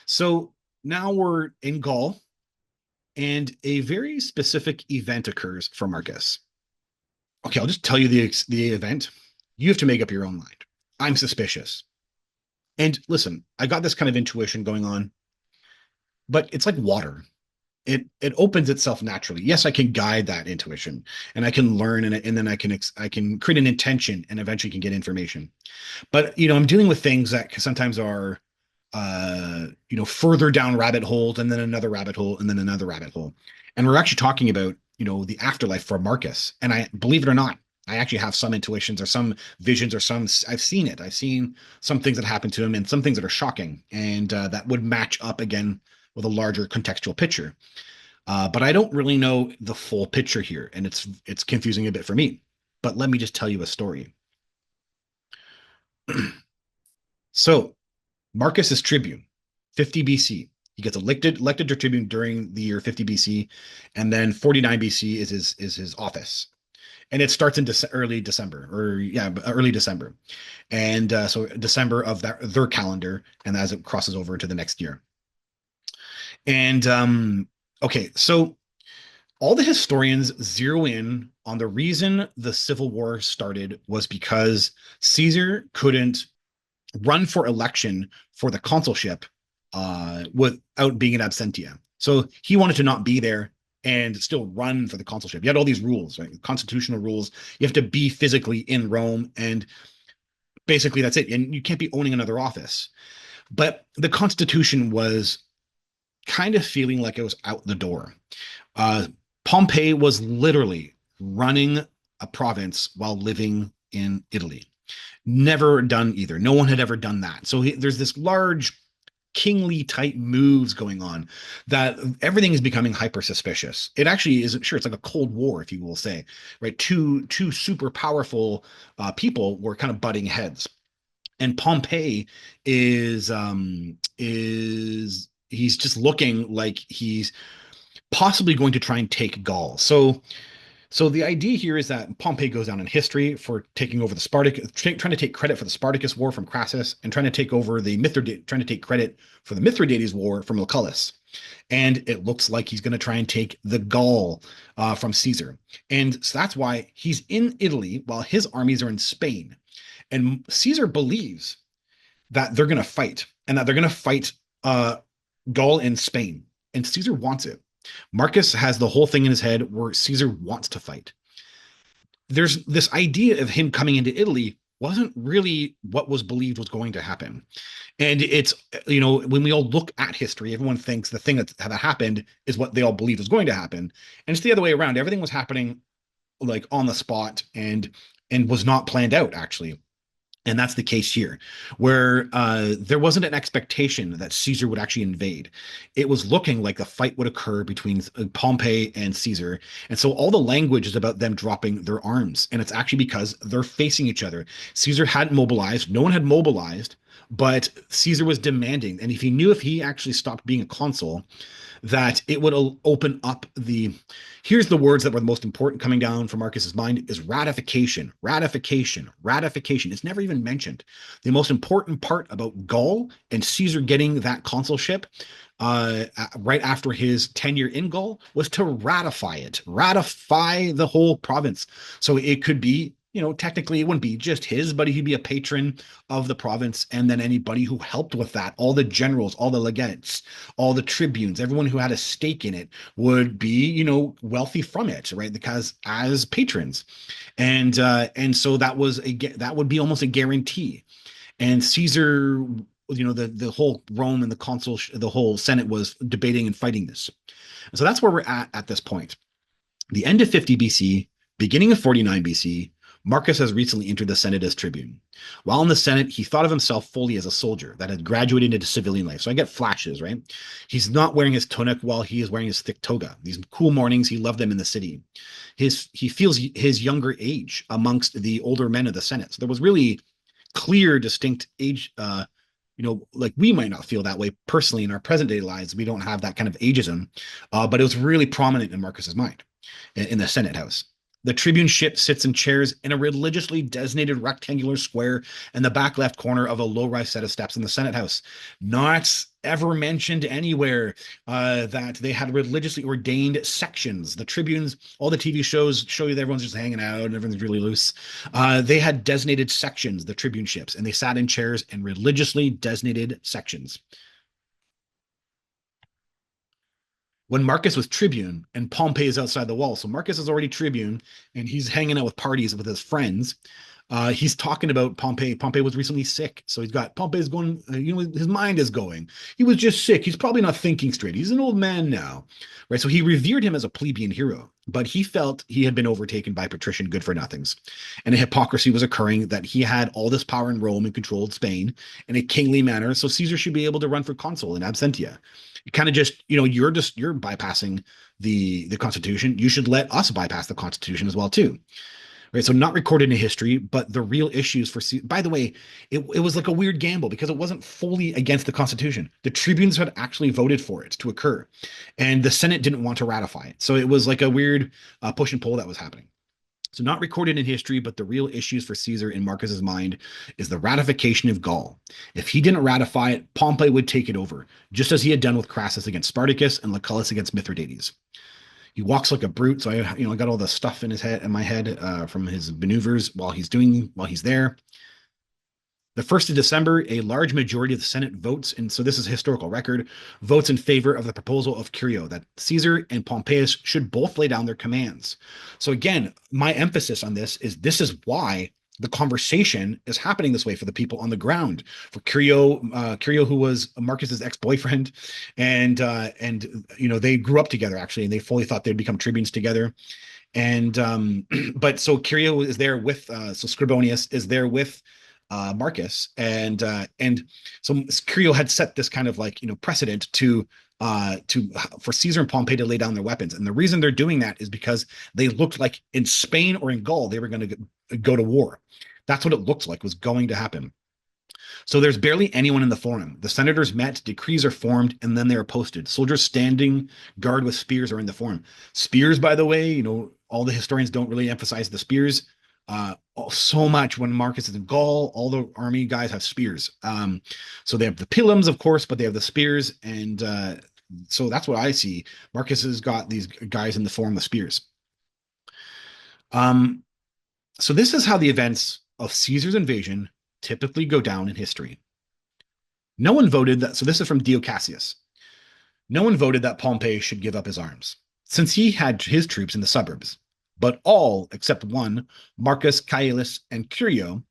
so now we're in Gaul, and a very specific event occurs for Marcus. Okay, I'll just tell you the event. You have to make up your own mind. I'm suspicious. And listen, I got this kind of intuition going on, but it's like water. It opens itself naturally. Yes, I can guide that intuition, and I can learn, and then I can create an intention, and eventually can get information. But I'm dealing with things that sometimes are further down rabbit holes, and then another rabbit hole, and then another rabbit hole. And we're actually talking about, the afterlife for Marcus. And I believe it or not, I actually have some intuitions or some visions or I've seen it. I've seen some things that happen to him and some things that are shocking. And that would match up again with a larger contextual picture. But I don't really know the full picture here. And it's confusing a bit for me. But let me just tell you a story. So Marcus is tribune, 50 BC. He gets elected to tribune during the year 50 BC, and then 49 BC is his office, and it starts in early December, or yeah, early December, and so December of their calendar, and as it crosses over to the next year. And okay, so all the historians zero in on the reason the Civil War started was because Caesar couldn't run for election for the consulship without being an absentia. So he wanted to not be there and still run for the consulship. You had all these rules, right? Constitutional rules. You have to be physically in Rome, and basically that's it. And you can't be owning another office. But the Constitution was kind of feeling like it was out the door. Uh, Pompey was literally running a province while living in Italy. Never done either. No one had ever done that. So there's this large kingly type moves going on that everything is becoming hyper suspicious. It actually isn't sure. It's like a Cold War, if you will say, right? Two super powerful people were kind of butting heads. And Pompey is he's just looking like he's possibly going to try and take Gaul. So the idea here is that Pompey goes down in history for taking over the Spartacus, trying to take credit for the Spartacus War from Crassus, and trying to take over trying to take credit for the Mithridates War from Lucullus. And it looks like he's going to try and take the Gaul from Caesar. And so that's why he's in Italy while his armies are in Spain. And Caesar believes that they're going to fight, and that they're going to fight Gaul in Spain. And Caesar wants it. Marcus has the whole thing in his head where Caesar wants to fight. There's this idea of him coming into Italy wasn't really what was believed was going to happen. And it's, when we all look at history, everyone thinks the thing that happened is what they all believed was going to happen. And it's the other way around. Everything was happening like on the spot and was not planned out actually. And that's the case here, where there wasn't an expectation that Caesar would actually invade. It was looking like a fight would occur between Pompey and Caesar. And so all the language is about them dropping their arms. And it's actually because they're facing each other. Caesar hadn't mobilized, no one had mobilized, but Caesar was demanding. And if he knew if he actually stopped being a consul, that it would open up the, here's the words that were the most important coming down from Marcus's mind, is ratification, ratification, ratification. It's never even mentioned. The most important part about Gaul and Caesar getting that consulship right after his tenure in Gaul was to ratify it, ratify the whole province. So it could be, technically it wouldn't be just his, but he'd be a patron of the province. And then anybody who helped with that, all the generals, all the legates, all the tribunes, everyone who had a stake in it would be, wealthy from it, right? Because as patrons. And so that would be almost a guarantee. And Caesar, the whole Rome and the consul, the whole Senate was debating and fighting this. And so that's where we're at this point. The end of 50 BC, beginning of 49 BC, Marcus has recently entered the Senate as tribune. While in the Senate, he thought of himself fully as a soldier that had graduated into civilian life. So I get flashes, right? He's not wearing his tunic while he is wearing his thick toga. These cool mornings, he loved them in the city. He feels his younger age amongst the older men of the Senate. So there was really clear, distinct age. Like we might not feel that way personally in our present day lives. We don't have that kind of ageism, but it was really prominent in Marcus's mind in the Senate House. The tribuneship sits in chairs in a religiously designated rectangular square in the back left corner of a low-rise set of steps in the Senate House. Not ever mentioned anywhere that they had religiously ordained sections. The tribunes, all the TV shows show you that everyone's just hanging out and everyone's really loose. They had designated sections, the tribuneships, and they sat in chairs in religiously designated sections. When Marcus was tribune and Pompey is outside the wall. So Marcus is already tribune and he's hanging out with parties with his friends. He's talking about Pompey. Pompey was recently sick. So he's got Pompey's going, his mind is going. He was just sick. He's probably not thinking straight. He's an old man now. Right. So he revered him as a plebeian hero, but he felt he had been overtaken by patrician good for nothings. And a hypocrisy was occurring that he had all this power in Rome and controlled Spain in a kingly manner. So Caesar should be able to run for consul in absentia. Kind of just, you're bypassing the Constitution. You should let us bypass the Constitution as well too. Right. So not recorded in history, but the real issues for, by the way, it was like a weird gamble because it wasn't fully against the Constitution. The tribunes had actually voted for it to occur and the Senate didn't want to ratify it. So it was like a weird push and pull that was happening. So not recorded in history, but the real issues for Caesar in Marcus's mind is the ratification of Gaul. If he didn't ratify it, Pompey would take it over, just as he had done with Crassus against Spartacus and Lucullus against Mithridates. He walks like a brute. So I got all the stuff in my head from his maneuvers while he's there. The 1st of December, a large majority of the Senate votes, and so this is a historical record, votes in favor of the proposal of Curio that Caesar and Pompeius should both lay down their commands. So again, my emphasis on this is why the conversation is happening this way for the people on the ground. For Curio, who was Marcus's ex-boyfriend, and they grew up together actually, and they fully thought they'd become tribunes together. And but so Curio is there with so Scribonius is there with Marcus, and so Curio had set this kind of precedent to for Caesar and Pompey to lay down their weapons, and the reason they're doing that is because they looked like in Spain or in Gaul they were going to go to war. That's what it looked like was going to happen. So there's barely anyone in the forum. The senators met, decrees are formed, and then they are posted. Soldiers standing guard with spears are in the forum. Spears, by the way, all the historians don't really emphasize the spears so much. When Marcus is in Gaul, all the army guys have spears. So they have the pilums, of course, but they have the spears. And so that's what I see. Marcus has got these guys in the form of spears. So this is how the events of Caesar's invasion typically go down in history. No one voted that. So this is from Dio Cassius. No one voted that Pompey should give up his arms, since he had his troops in the suburbs. But all except one, Marcus, Caelius, and Curio,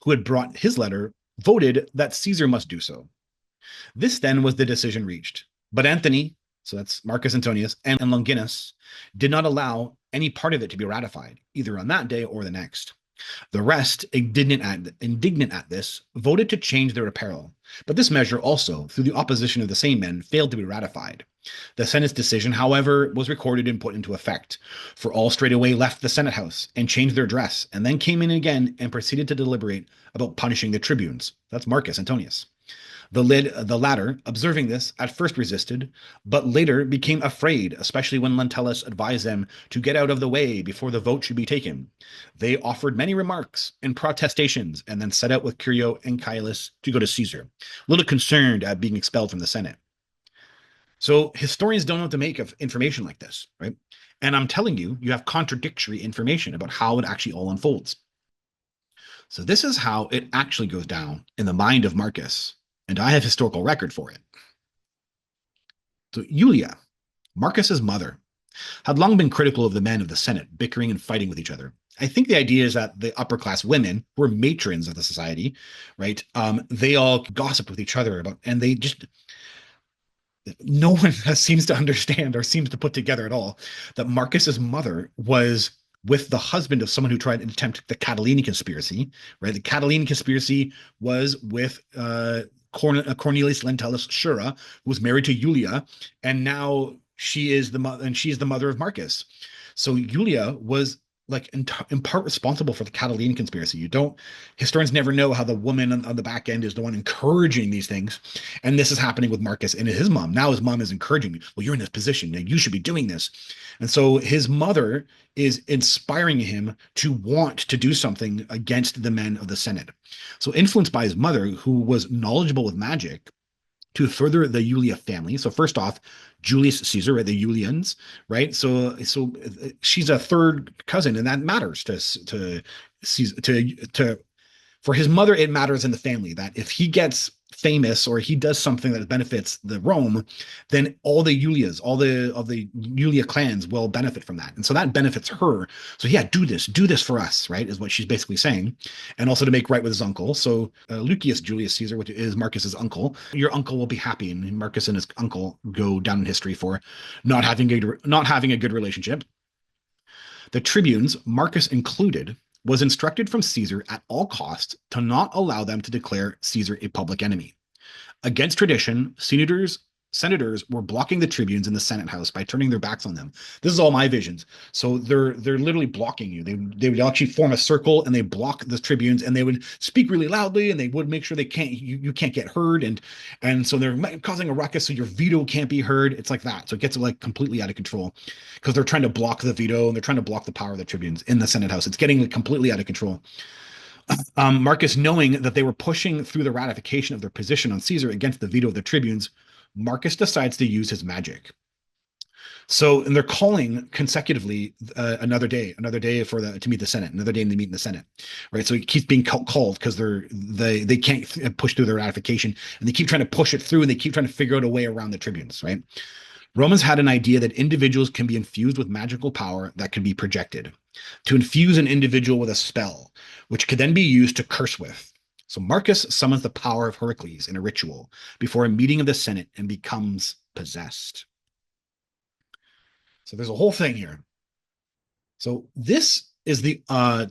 who had brought his letter, voted that Caesar must do so. This then was the decision reached. But Anthony, so that's Marcus Antonius, and Longinus did not allow any part of it to be ratified, either on that day or the next. The rest, indignant at this, voted to change their apparel. But this measure also, through the opposition of the same men, failed to be ratified. The Senate's decision, however, was recorded and put into effect, for all straightway left the Senate House and changed their dress, and then came in again and proceeded to deliberate about punishing the tribunes. That's Marcus Antonius. The latter, observing this, at first resisted, but later became afraid, especially when Lentulus advised them to get out of the way before the vote should be taken. They offered many remarks and protestations, and then set out with Curio and Caius to go to Caesar, a little concerned at being expelled from the Senate. So historians don't know what to make of information like this, right? And I'm telling you, you have contradictory information about how it actually all unfolds. So this is how it actually goes down in the mind of Marcus, and I have historical record for it. So Julia, Marcus's mother, had long been critical of the men of the Senate bickering and fighting with each other. I think the idea is that the upper class women were matrons of the society, right? They all gossip with each other about, and they just no one seems to understand or seems to put together at all that Marcus's mother was with the husband of someone who tried to attempt the Catiline conspiracy, right? The Catiline conspiracy was with Cornelius Lentulus Sura, who was married to Julia, and now she is the mother, and she is the mother of Marcus. So Julia was like in part responsible for the Catiline conspiracy. You don't Historians never know how the woman on the back end is the one encouraging these things, and this is happening with Marcus and his mom. Now his mom is encouraging me. Well, you're in this position. You should be doing this, and so his mother is inspiring him to want to do something against the men of the Senate. So influenced by his mother, who was knowledgeable with magic, to further the Julia family. So first off, Julius Caesar, right, the Julians, right? So she's a third cousin, and that matters to for his mother. It matters in the family that if he gets famous or he does something that benefits the Rome, then all the Julias, all the of the Julia clans will benefit from that, and so that benefits her. So yeah, do this for us, right? Is what she's basically saying, and also to make right with his uncle. So Lucius Julius Caesar, which is Marcus's uncle, your uncle will be happy, and Marcus and his uncle go down in history for not having a good relationship. The tribunes, Marcus included, was instructed from Caesar at all costs to not allow them to declare Caesar a public enemy. Against tradition, senators were blocking the tribunes in the Senate House by turning their backs on them. This is all my visions. So they're literally blocking you. They would actually form a circle and they block the tribunes, and they would speak really loudly, and they would make sure you can't get heard, and so they're causing a ruckus so your veto can't be heard. It's like that. So it gets like completely out of control because they're trying to block the veto and they're trying to block the power of the tribunes in the Senate House. It's getting like, completely out of control. Marcus, knowing that they were pushing through the ratification of their position on Caesar against the veto of the tribunes, Marcus decides to use his magic. So, and they're calling consecutively another day to meet the Senate, another day to meet in the Senate, right? So it keeps being called because they can't push through the ratification, and they keep trying to push it through, and they keep trying to figure out a way around the tribunes, right? Romans had an idea that individuals can be infused with magical power that can be projected. To infuse an individual with a spell, which could then be used to curse with. So Marcus summons the power of Heracles in a ritual before a meeting of the Senate and becomes possessed. So there's a whole thing here. So this is the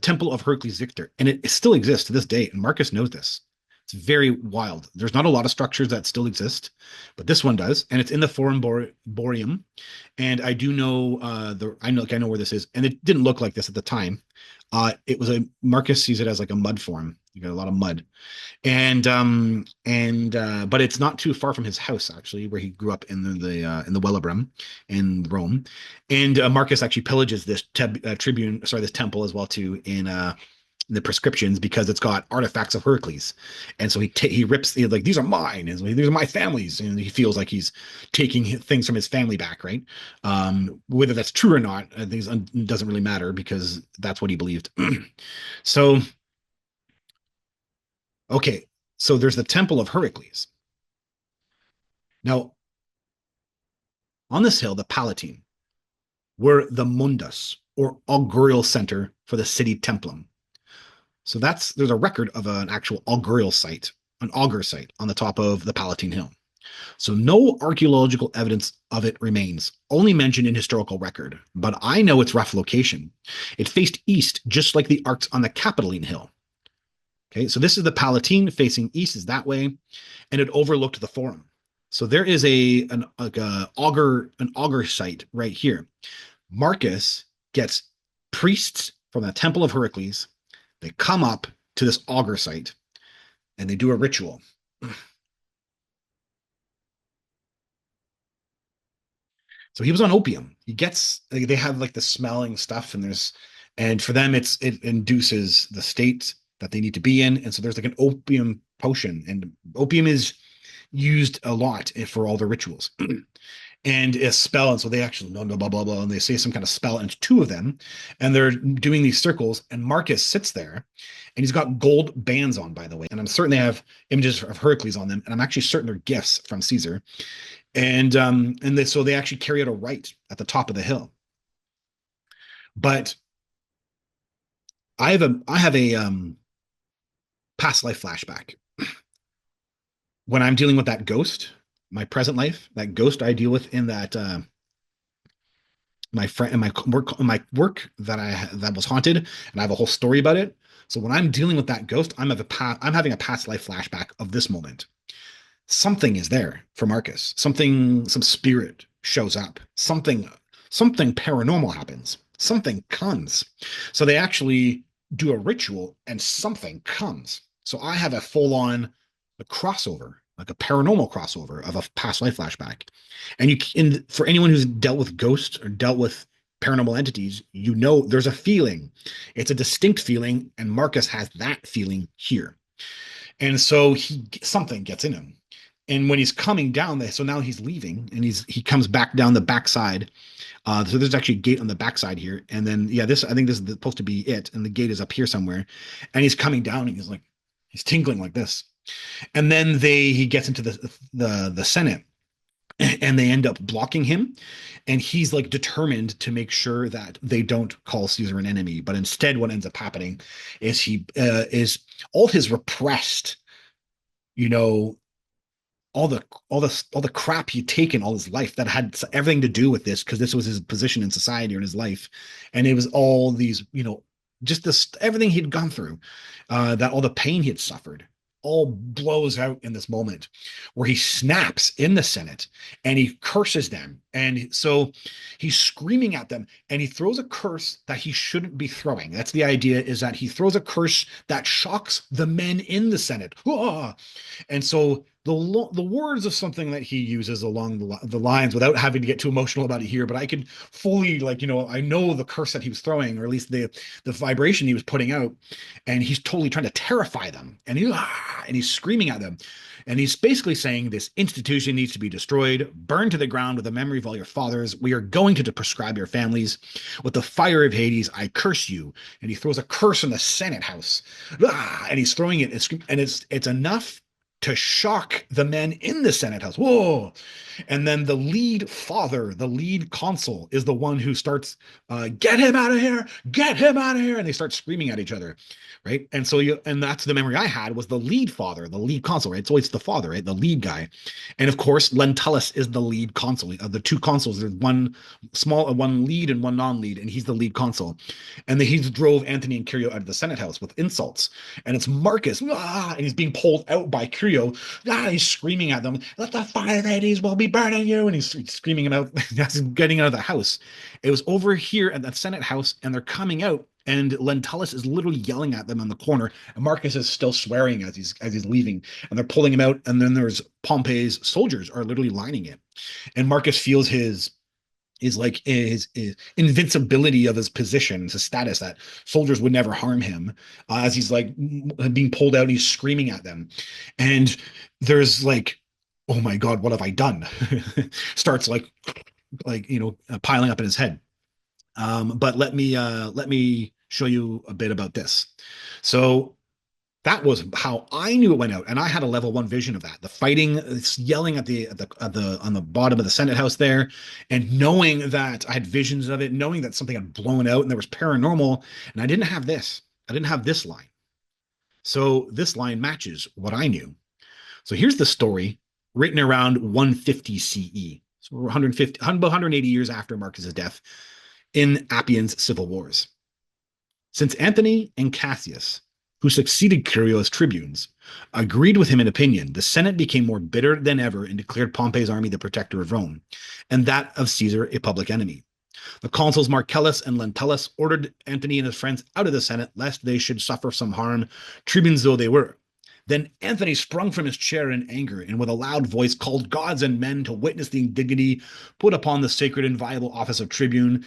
Temple of Heracles Victor, and it still exists to this day, and Marcus knows this. It's very wild. There's not a lot of structures that still exist, but this one does, and it's in the Forum Boreum. And I do know I know where this is, and it didn't look like this at the time. It was Marcus sees it as like a mud forum. You got a lot of mud, but it's not too far from his house actually, where he grew up in the Velabrum in Rome. And Marcus actually pillages this this temple as well too in the prescriptions because it's got artifacts of Heracles, and so he rips like these are mine, and these are my family's, and he feels like he's taking things from his family back, right? Whether that's true or not, I think it doesn't really matter because that's what he believed. So, okay, so there's the Temple of Heracles. Now, on this hill, the Palatine, were the Mundus or augurial center for the city Templum. So there's a record of an actual augurial site, an augur site on the top of the Palatine Hill. So no archaeological evidence of it remains, only mentioned in historical record. But I know its rough location. It faced east, just like the arcs on the Capitoline Hill. Okay, so this is the Palatine facing east, is that way, and it overlooked the Forum. So there is an augur site right here. Marcus gets priests from the Temple of Heracles. They come up to this augur site and they do a ritual. So he was on opium. He gets they have like the smelling stuff, and for them it induces the state that they need to be in, and so there's like an opium potion, and opium is used a lot for all the rituals. And a spell, and so they actually no no blah blah blah, and they say some kind of spell, and it's two of them, and they're doing these circles, and Marcus sits there, and he's got gold bands on, by the way, and I'm certain they have images of Heracles on them, and I'm actually certain they're gifts from Caesar, so they actually carry out a rite at the top of the hill. But I have a past life flashback when I'm dealing with that ghost, my present life, that ghost I deal with in that my friend and my work that was haunted, and I have a whole story about it. So when I'm dealing with that ghost, I'm having a past life flashback of this moment. Something is there for Marcus. Some spirit shows up. Something paranormal happens. Something comes. So they actually do a ritual and something comes. So I have a full on a crossover, like a paranormal crossover of a past life flashback. And for anyone who's dealt with ghosts or dealt with paranormal entities, you know there's a feeling. It's a distinct feeling, and Marcus has that feeling here. And so something gets in him. And when he's coming down, so now he's leaving, and he comes back down the backside. So there's actually a gate on the backside here, and then yeah, I think this is supposed to be it, and the gate is up here somewhere. And he's coming down, and he's tingling like this, and then he gets into the Senate, and they end up blocking him, and he's like determined to make sure that they don't call Caesar an enemy, but instead, what ends up happening is he is all his repressed, you know, all the crap he'd taken all his life that had everything to do with this, because this was his position in society or in his life, and it was all these, just this everything he'd gone through, that all the pain he had suffered all blows out in this moment where he snaps in the Senate and he curses them. And so he's screaming at them, and he throws a curse that he shouldn't be throwing. That's the idea, is that he throws a curse that shocks the men in the Senate. Ah! And so the words of something that he uses along the lines, without having to get too emotional about it here, but I could fully, I know the curse that he was throwing, or at least the vibration he was putting out, and he's totally trying to terrify them, and he's screaming at them, and he's basically saying this institution needs to be destroyed, burned to the ground with the memory of all your fathers. We are going to prescribe your families with the fire of Hades. I curse you. And he throws a curse in the Senate House, and he's throwing it, and it's enough to shock the men in the Senate House. Whoa. And then the lead father, the lead consul, is the one who starts, get him out of here, get him out of here. And they start screaming at each other, right? And that's the memory I had, was the lead father, the lead consul, right? So it's the father, right? The lead guy. And of course, Lentulus is the lead consul. Of the two consuls, there's one lead and one non-lead, and he's the lead consul. And he drove Antony and Curio out of the Senate House with insults. And it's Marcus, and he's being pulled out by Curio. He's screaming at them, let the fire of Hades will be burning you. And he's screaming about getting out of the house. It was over here at the Senate House, and they're coming out, and Lentulus is literally yelling at them on the corner, and Marcus is still swearing as he's leaving, and they're pulling him out. And then there's Pompey's soldiers are literally lining it, and Marcus feels his invincibility of his position, his status, that soldiers would never harm him, as he's like being pulled out, and he's screaming at them. And there's like, oh my God, what have I done? Starts piling up in his head. But let me show you a bit about this. So that was how I knew it went out, and I had a level 1 vision of that. The fighting, it's yelling at the on the bottom of the Senate House there, and knowing that I had visions of it, knowing that something had blown out and there was paranormal, and I didn't have this. I didn't have this line. So this line matches what I knew. So here's the story written around 150 CE. So 150, about 180 years after Marcus's death in Appian's civil wars. Since Antony and Cassius, who succeeded Curio as tribunes, agreed with him in opinion, the Senate became more bitter than ever and declared Pompey's army the protector of Rome, and that of Caesar a public enemy. The consuls Marcellus and Lentulus ordered Antony and his friends out of the Senate, lest they should suffer some harm, tribunes though they were. Then Antony sprung from his chair in anger, and with a loud voice called gods and men to witness the indignity put upon the sacred and viable office of tribune,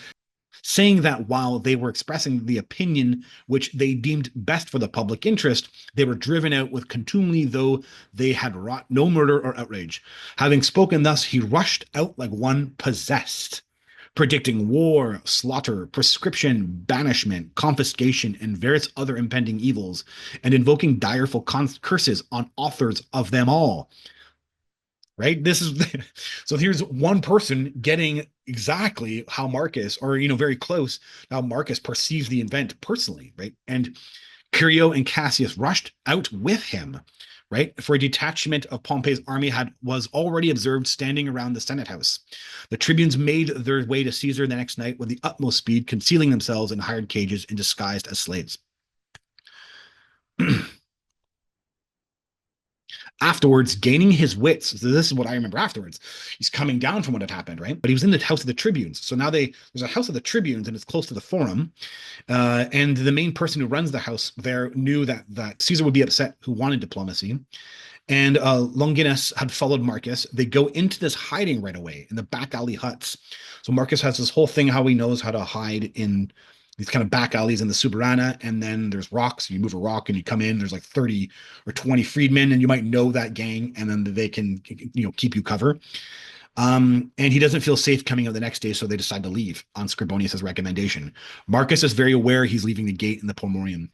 saying that while they were expressing the opinion which they deemed best for the public interest, they were driven out with contumely, though they had wrought no murder or outrage. Having spoken thus, he rushed out like one possessed, predicting war, slaughter, prescription, banishment, confiscation, and various other impending evils, and invoking direful curses on authors of them all. Right? This is so here's one person getting exactly how Marcus, or very close, how Marcus perceives the event personally, right? And Curio and Cassius rushed out with him, right? For a detachment of Pompey's army was already observed standing around the Senate house. The tribunes made their way to Caesar the next night with the utmost speed, concealing themselves in hired cages and disguised as slaves. Afterwards, gaining his wits. So this is what I remember afterwards. He's coming down from what had happened, right? But he was in the house of the tribunes. So now there's a house of the tribunes, and it's close to the forum. And the main person who runs the house there knew that Caesar would be upset, who wanted diplomacy. And Longinus had followed Marcus. They go into this hiding right away in the back alley huts. So Marcus has this whole thing how he knows how to hide in these kind of back alleys in the Suburana. And then there's rocks. You move a rock and you come in. There's like 30 or 20 freedmen, and you might know that gang, and then they can keep you cover. And he doesn't feel safe coming out the next day, so they decide to leave on Scribonius's recommendation. Marcus is very aware he's leaving the gate in the Pomorium.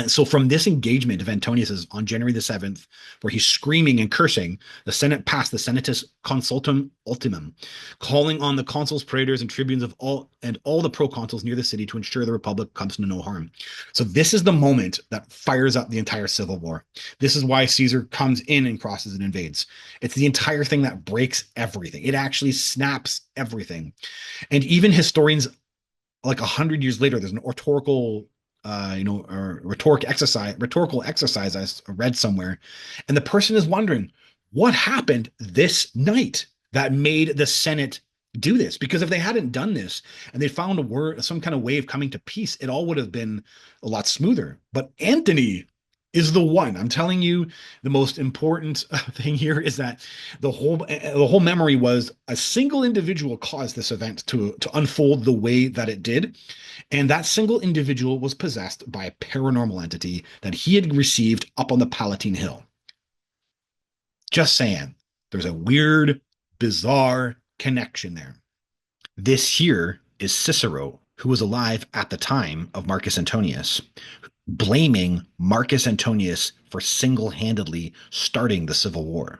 So from this engagement of Antonius's on January the 7th, where he's screaming and cursing, the Senate passed the Senatus Consultum Ultimum, calling on the consuls, praetors, and tribunes of all the proconsuls near the city to ensure the republic comes to no harm. So this is the moment that fires up the entire civil war. This is why Caesar comes in and crosses and invades. It's the entire thing that breaks everything. It actually snaps everything. And even historians, like 100 years later, there's an rhetorical exercise I read somewhere, and the person is wondering what happened this night that made the Senate do this. Because if they hadn't done this and they found some kind of way of coming to peace, it all would have been a lot smoother. But Antony is the one. I'm telling you, the most important thing here is that the whole memory was a single individual caused this event to unfold the way that it did. And that single individual was possessed by a paranormal entity that he had received up on the Palatine Hill. Just saying, there's a weird, bizarre connection there. This here is Cicero, who was alive at the time of Marcus Antonius, blaming Marcus Antonius for single-handedly starting the civil war.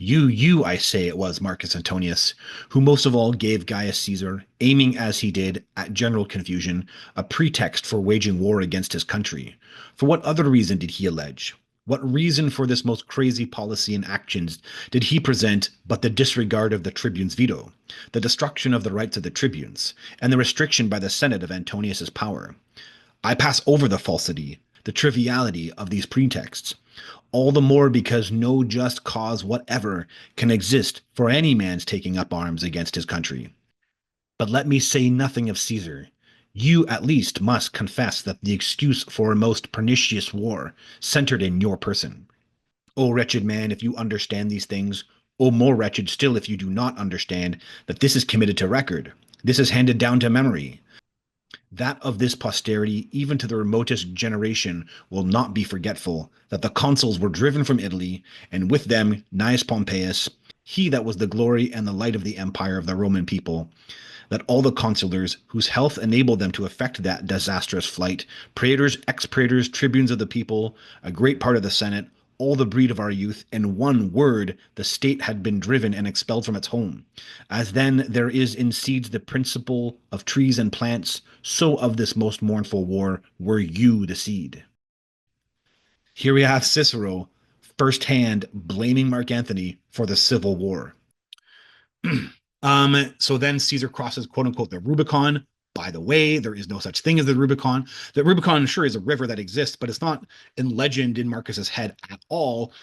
I say it was Marcus Antonius, who most of all gave Gaius Caesar, aiming as he did at general confusion, a pretext for waging war against his country. For what other reason did he allege? What reason for this most crazy policy and actions did he present but the disregard of the tribune's veto, the destruction of the rights of the tribunes, and the restriction by the Senate of Antonius's power? I pass over the falsity, the triviality of these pretexts, all the more because no just cause whatever can exist for any man's taking up arms against his country. But let me say nothing of Caesar. You at least must confess that the excuse for a most pernicious war centered in your person. O wretched man, if you understand these things, O more wretched still if you do not understand that this is committed to record, this is handed down to memory, that of this posterity, even to the remotest generation, will not be forgetful, that the consuls were driven from Italy, and with them Gnaeus Pompeius, he that was the glory and the light of the empire of the Roman people, that all the consulars, whose health enabled them to effect that disastrous flight, praetors, ex-praetors, tribunes of the people, a great part of the Senate, all the breed of our youth, in one word, the state had been driven and expelled from its home. As then there is in seeds the principle of trees and plants, so of this most mournful war were you the seed. Here we have Cicero firsthand blaming Mark Antony for the civil war. So then Caesar crosses quote unquote the Rubicon. By the way, there is no such thing as the Rubicon. The Rubicon, sure, is a river that exists, but it's not in legend in Marcus's head at all.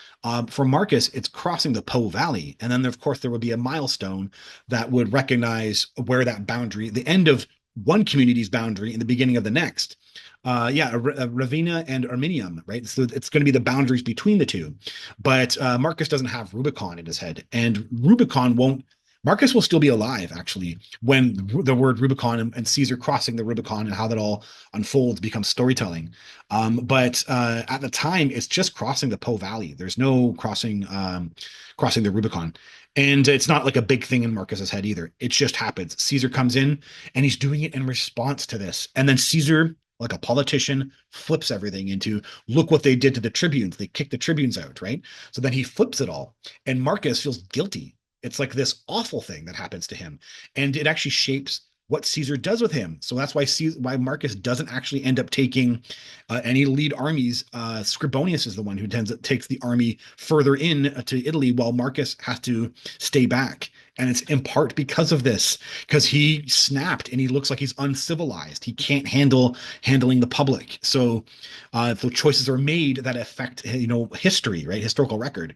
For Marcus, it's crossing the Po Valley, and then of course there would be a milestone that would recognize where that boundary, the end of one community's boundary, and the beginning of the next. Ravenna and Arminium, right? So it's going to be the boundaries between the two. But Marcus doesn't have Rubicon in his head, and Rubicon won't. Marcus will still be alive, actually, when the word Rubicon and Caesar crossing the Rubicon and how that all unfolds becomes storytelling. But at the time, it's just crossing the Po Valley. There's no crossing the Rubicon. And it's not like a big thing in Marcus's head either. It just happens. Caesar comes in and he's doing it in response to this. And then Caesar, like a politician, flips everything into look what they did to the tribunes. They kicked the tribunes out, right? So then he flips it all. And Marcus feels guilty. It's like this awful thing that happens to him. And it actually shapes what Caesar does with him. So that's why Marcus doesn't actually end up taking any lead armies. Scribonius is the one who takes the army further in to Italy, while Marcus has to stay back. And it's in part because of this, because he snapped and he looks like he's uncivilized. He can't handling the public. So the choices are made that affect history, right? Historical record.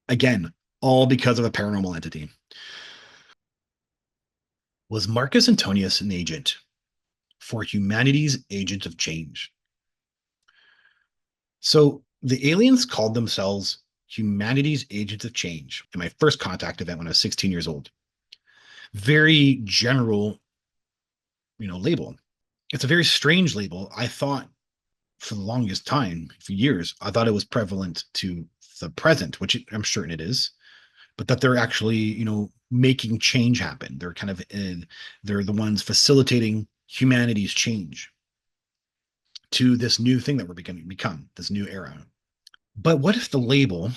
Again, all because of a paranormal entity. Was Marcus Antonius an agent for humanity's agent of change? So the aliens called themselves humanity's agents of change in my first contact event when I was 16 years old. Very general, label. It's a very strange label. I thought for the longest time, for years, I thought it was prevalent to the present, which I'm certain it is, but that they're actually, making change happen. They're kind of they're the ones facilitating humanity's change to this new thing that we're beginning to become, this new era. But what if the label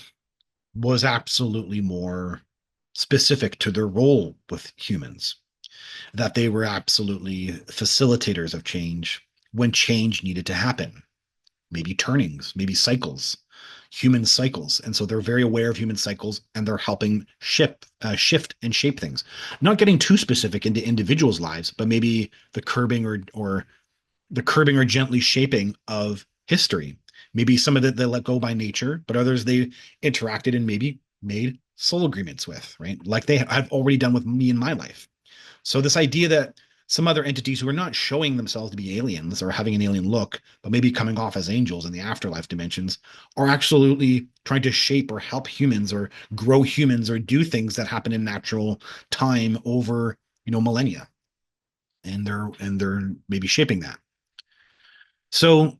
was absolutely more specific to their role with humans? That they were absolutely facilitators of change when change needed to happen, maybe turnings, maybe cycles, human cycles. And so they're very aware of human cycles and they're helping shift and shape things. Not getting too specific into individuals' lives, but maybe the curbing or the curbing or gently shaping of history. Maybe some of it they let go by nature, but others they interacted and maybe made soul agreements with, right? Like they have already done with me in my life. So this idea that some other entities who are not showing themselves to be aliens or having an alien look, but maybe coming off as angels in the afterlife dimensions, are absolutely trying to shape or help humans or grow humans or do things that happen in natural time over, millennia. And they're maybe shaping that. So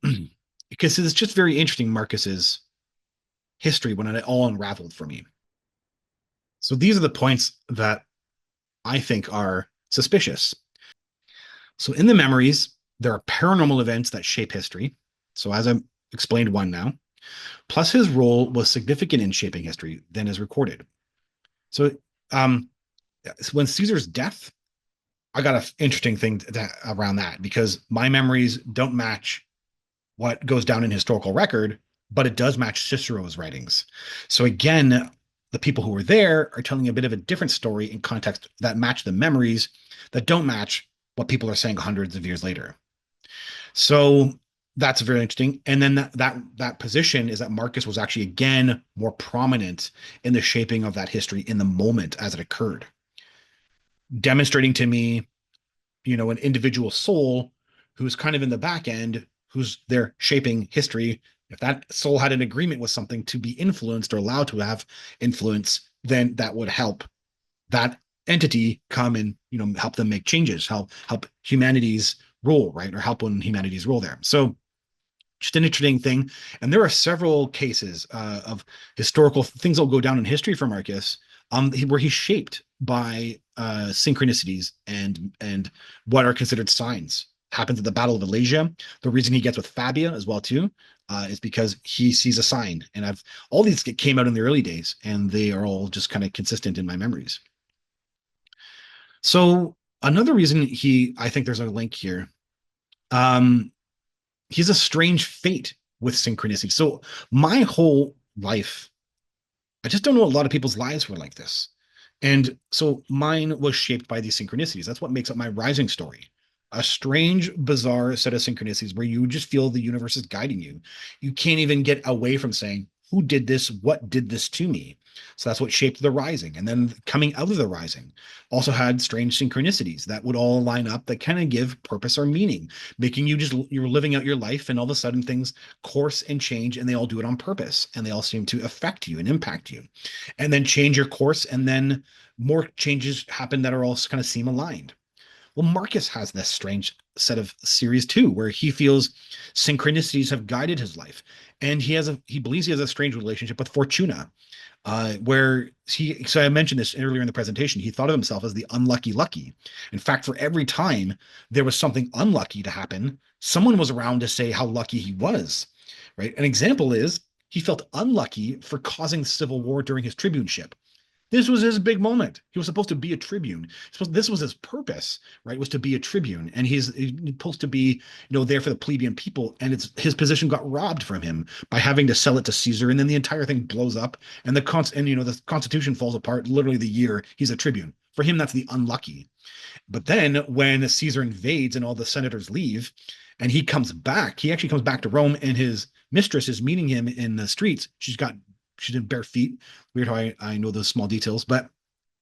because it's just very interesting, Marcus's history when it all unraveled for me. So these are the points that I think are suspicious. So in the memories, there are paranormal events that shape history. So as I explained one now, plus his role was significant in shaping history than is recorded. So um, when Caesar's death, I got an interesting thing around that because my memories don't match what goes down in historical record, but it does match Cicero's writings. So again, the people who were there are telling a bit of a different story in context that match the memories that don't match what people are saying hundreds of years later. So that's very interesting. And then that position is that Marcus was actually again more prominent in the shaping of that history in the moment as it occurred, demonstrating to me, an individual soul who's kind of in the back end, who's there shaping history. If that soul had an agreement with something to be influenced or allowed to have influence, then that would help that entity come and help them make changes, help humanity's role, right, or help when humanity's role there. So just an interesting thing. And there are several cases of historical things that will go down in history for Marcus, where he's shaped by synchronicities and what are considered signs. Happens at the Battle of Alasia. The reason he gets with Fabia as well too is because he sees a sign. And I've all these came out in the early days, and they are all just kind of consistent in my memories. So another reason I think there's a link here. He's a strange fate with synchronicity. So my whole life, I just don't know a lot of people's lives were like this. And so mine was shaped by these synchronicities. That's what makes up my rising story. A strange, bizarre set of synchronicities where you just feel the universe is guiding you. You can't even get away from saying, who did this? What did this to me? So that's what shaped the rising. And then coming out of the rising also had strange synchronicities that would all line up that kind of give purpose or meaning, making you just, you're living out your life and all of a sudden things course and change and they all do it on purpose and they all seem to affect you and impact you and then change your course and then more changes happen that are all kind of seem aligned. Well, Marcus has this strange set of series too, where he feels synchronicities have guided his life, and he believes he has a strange relationship with Fortuna, where he. So I mentioned this earlier in the presentation. He thought of himself as the unlucky lucky. In fact, for every time there was something unlucky to happen, someone was around to say how lucky he was. Right. An example is he felt unlucky for causing civil war during his tribuneship. This was his big moment. He was supposed to be a tribune. This was his purpose, right? Was to be a tribune, and he's supposed to be, there for the plebeian people. And it's his position got robbed from him by having to sell it to Caesar, and then the entire thing blows up, and the Constitution falls apart. Literally, the year he's a tribune. For him, that's the unlucky. But then when Caesar invades and all the senators leave, and he comes back, he actually comes back to Rome, and his mistress is meeting him in the streets. She's in bare feet. Weird how I know those small details, but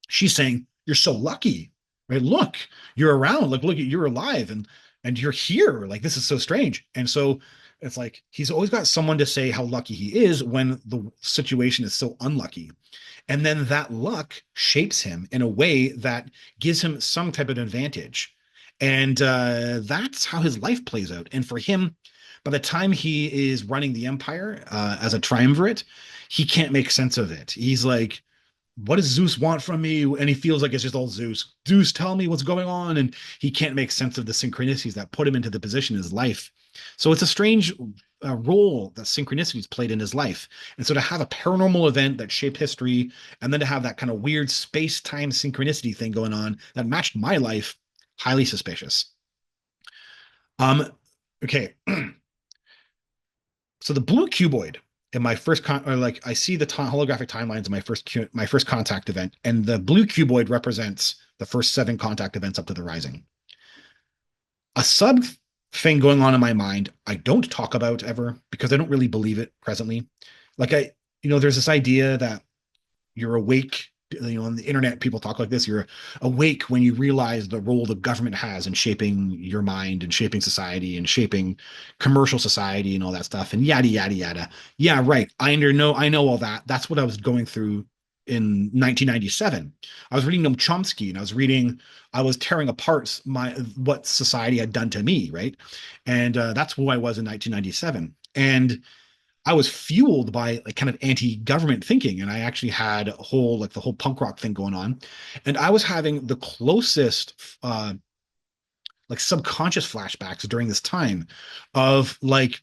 she's saying, "You're so lucky, right? Look, you're around. Like, look, you're alive, and you're here. Like, this is so strange." And so it's like he's always got someone to say how lucky he is when the situation is so unlucky. And then that luck shapes him in a way that gives him some type of advantage. And that's how his life plays out. And for him, by the time he is running the empire as a triumvirate, he can't make sense of it. He's like, what does Zeus want from me? And he feels like it's just all Zeus. Zeus, tell me what's going on. And he can't make sense of the synchronicities that put him into the position in his life. So it's a strange role that synchronicities played in his life. And so to have a paranormal event that shaped history, and then to have that kind of weird space-time synchronicity thing going on that matched my life, highly suspicious. Um, okay. So the blue cuboid in my or like I see the holographic timelines in my first contact event, and the blue cuboid represents the first 7 contact events up to the rising. A sub thing going on in my mind I don't talk about ever because I don't really believe it presently. Like there's this idea that you're awake. On the internet, people talk like this. You're awake when you realize the role the government has in shaping your mind and shaping society and shaping commercial society and all that stuff and yada yada yada. Yeah, right. I know all that. That's what I was going through in 1997. I was reading Noam Chomsky and I was tearing apart what society had done to me, right? And that's who I was in 1997. And I was fueled by like kind of anti-government thinking, and I actually had the whole punk rock thing going on, and I was having the closest like subconscious flashbacks during this time of like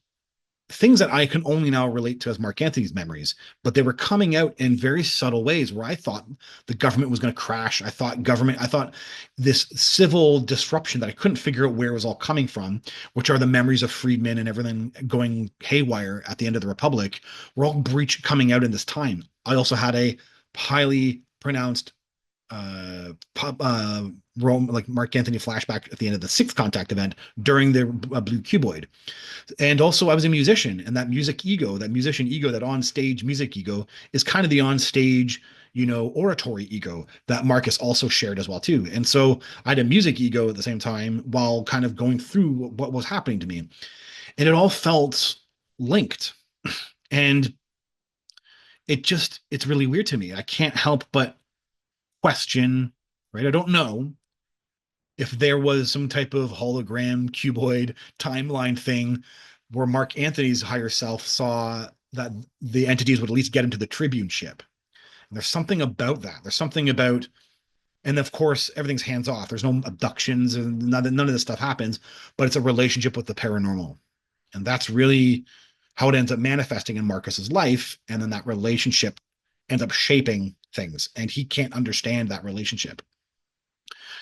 things that I can only now relate to as Mark Anthony's memories, but they were coming out in very subtle ways where I thought the government was going to crash. I thought this civil disruption that I couldn't figure out where it was all coming from, which are the memories of freedmen and everything going haywire at the end of the Republic, were all coming out in this time. I also had a highly pronounced pop Rome like Mark Anthony flashback at the end of the 6th contact event during the blue cuboid. And also I was a musician, and that musician ego, that on stage music ego is kind of the on stage, oratory ego that Marcus also shared as well too. And so I had a music ego at the same time while kind of going through what was happening to me. And it all felt linked. And it's really weird to me. I can't help but question, right? I don't know if there was some type of hologram cuboid timeline thing where Mark Anthony's higher self saw that the entities would at least get him to the tribuneship. And there's something about that. There's something about, and of course, everything's hands off. There's no abductions and none of this stuff happens, but it's a relationship with the paranormal. And that's really how it ends up manifesting in Marcus's life. And then that relationship ends up shaping things, and he can't understand that relationship.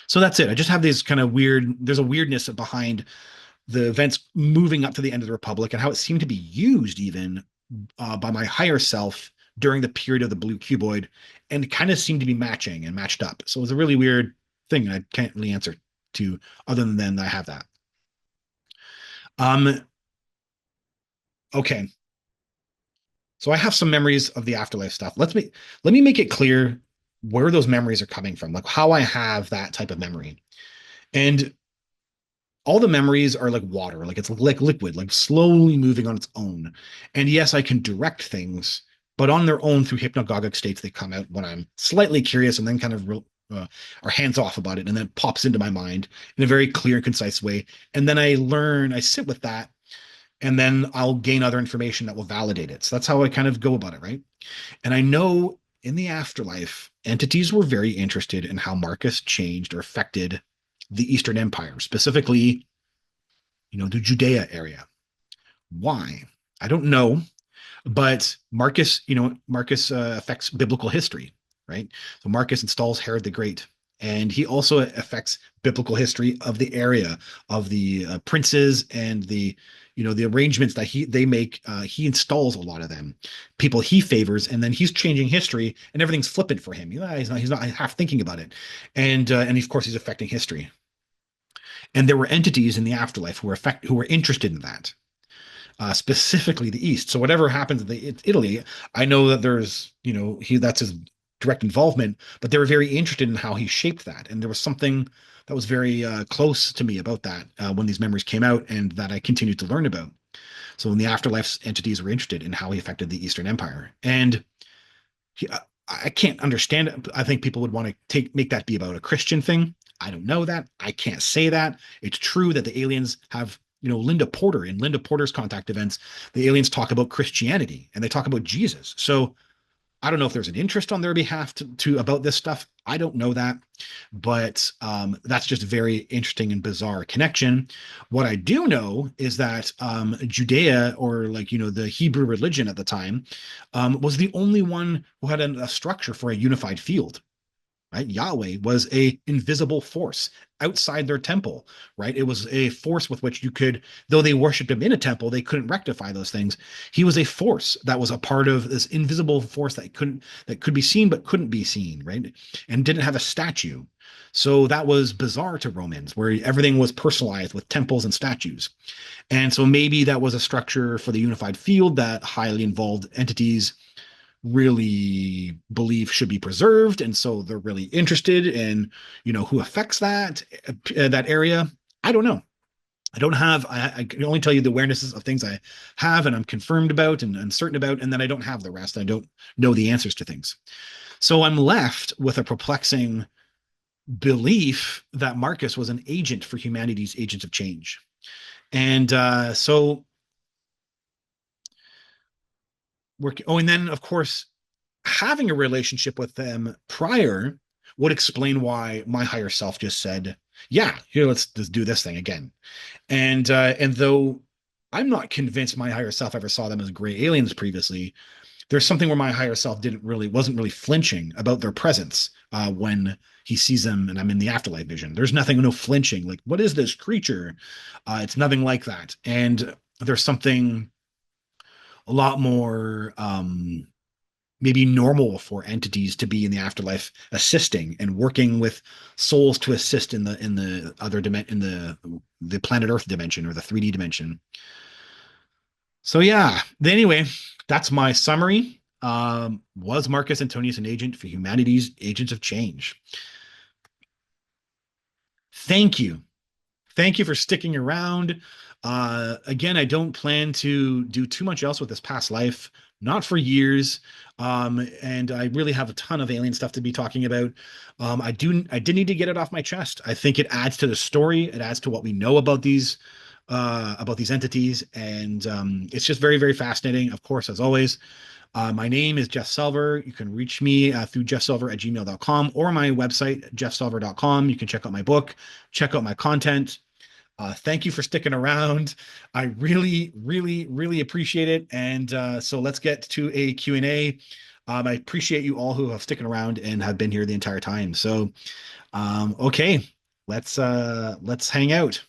So that's it. I just have these kind of weird, there's a weirdness behind the events moving up to the end of the Republic and how it seemed to be used even by my higher self during the period of the blue cuboid and kind of seemed to be matching and matched up. So it was a really weird thing. I can't really answer to other than I have that. Um, okay. So I have some memories of the afterlife stuff. Let me make it clear where those memories are coming from, like how I have that type of memory. And all the memories are like water, like it's like liquid, like slowly moving on its own. And yes, I can direct things, but on their own through hypnagogic states, they come out when I'm slightly curious and then kind of are hands off about it, and then it pops into my mind in a very clear and concise way. And then I sit with that, and then I'll gain other information that will validate it. So that's how I kind of go about it, right? And I know in the afterlife, entities were very interested in how Marcus changed or affected the Eastern Empire, specifically, the Judea area. Why? I don't know, but Marcus affects biblical history, right? So Marcus installs Herod the Great, and he also affects biblical history of the area of the princes and the arrangements that they make. He installs a lot of them, people he favors, and then he's changing history, and everything's flippant for him. He's not half thinking about it, and of course he's affecting history. And there were entities in the afterlife who were interested in that, specifically the East. So whatever happens in Italy, I know that there's, that's his direct involvement, but they were very interested in how he shaped that. And there was something that was very close to me about that when these memories came out, and that I continued to learn about. So in the afterlife, entities were interested in how he affected the Eastern Empire. And he, I can't understand it. I think people would want to make that be about a Christian thing. I don't know that. I can't say that. It's true that the aliens have, Linda Porter, in Linda Porter's contact events, the aliens talk about Christianity and they talk about Jesus. So I don't know if there's an interest on their behalf to about this stuff. I don't know that, but that's just a very interesting and bizarre connection. What I do know is that Judea, or like the Hebrew religion at the time, was the only one who had a structure for a unified field, right? Yahweh was a invisible force outside their temple, right? It was a force with which you could, though they worshiped him in a temple, they couldn't rectify those things. He was a force that was a part of this invisible force that could be seen but couldn't be seen, right? And didn't have a statue. So that was bizarre to Romans, where everything was personalized with temples and statues. And so maybe that was a structure for the unified field that highly involved entities really believe should be preserved, and so they're really interested in who affects that area. I don't know. I don't have. I can only tell you the awarenesses of things I have and I'm confirmed about and uncertain about, and then I don't have the rest. I don't know the answers to things. So I'm left with a perplexing belief that Marcus was an agent for humanity's agents of change. And so and then of course having a relationship with them prior would explain why my higher self just said, yeah, here, let's just do this thing again. And though I'm not convinced my higher self ever saw them as gray aliens previously, there's something where my higher self wasn't really flinching about their presence when he sees them and I'm in the afterlife vision. There's nothing, no flinching, like, what is this creature? It's nothing like that. And there's something a lot more maybe normal for entities to be in the afterlife, assisting and working with souls to assist in the other dimension, in the planet Earth dimension, or the 3D dimension. So yeah. Anyway, that's my summary. Was Marcus Antonius an agent for humanity's agents of change? Thank you. Thank you for sticking around. Again, I don't plan to do too much else with this past life, not for years. And I really have a ton of alien stuff to be talking about. I did need to get it off my chest. I think it adds to the story. It adds to what we know about these entities. And it's just very, very fascinating. Of course, as always, my name is Jeff Selver. You can reach me through jeffselver@gmail.com or my website, jeffselver.com. You can check out my book, check out my content. Thank you for sticking around. I really, really, really appreciate it. And so let's get to a Q&A. I appreciate you all who have sticking around and have been here the entire time. So, okay, let's hang out.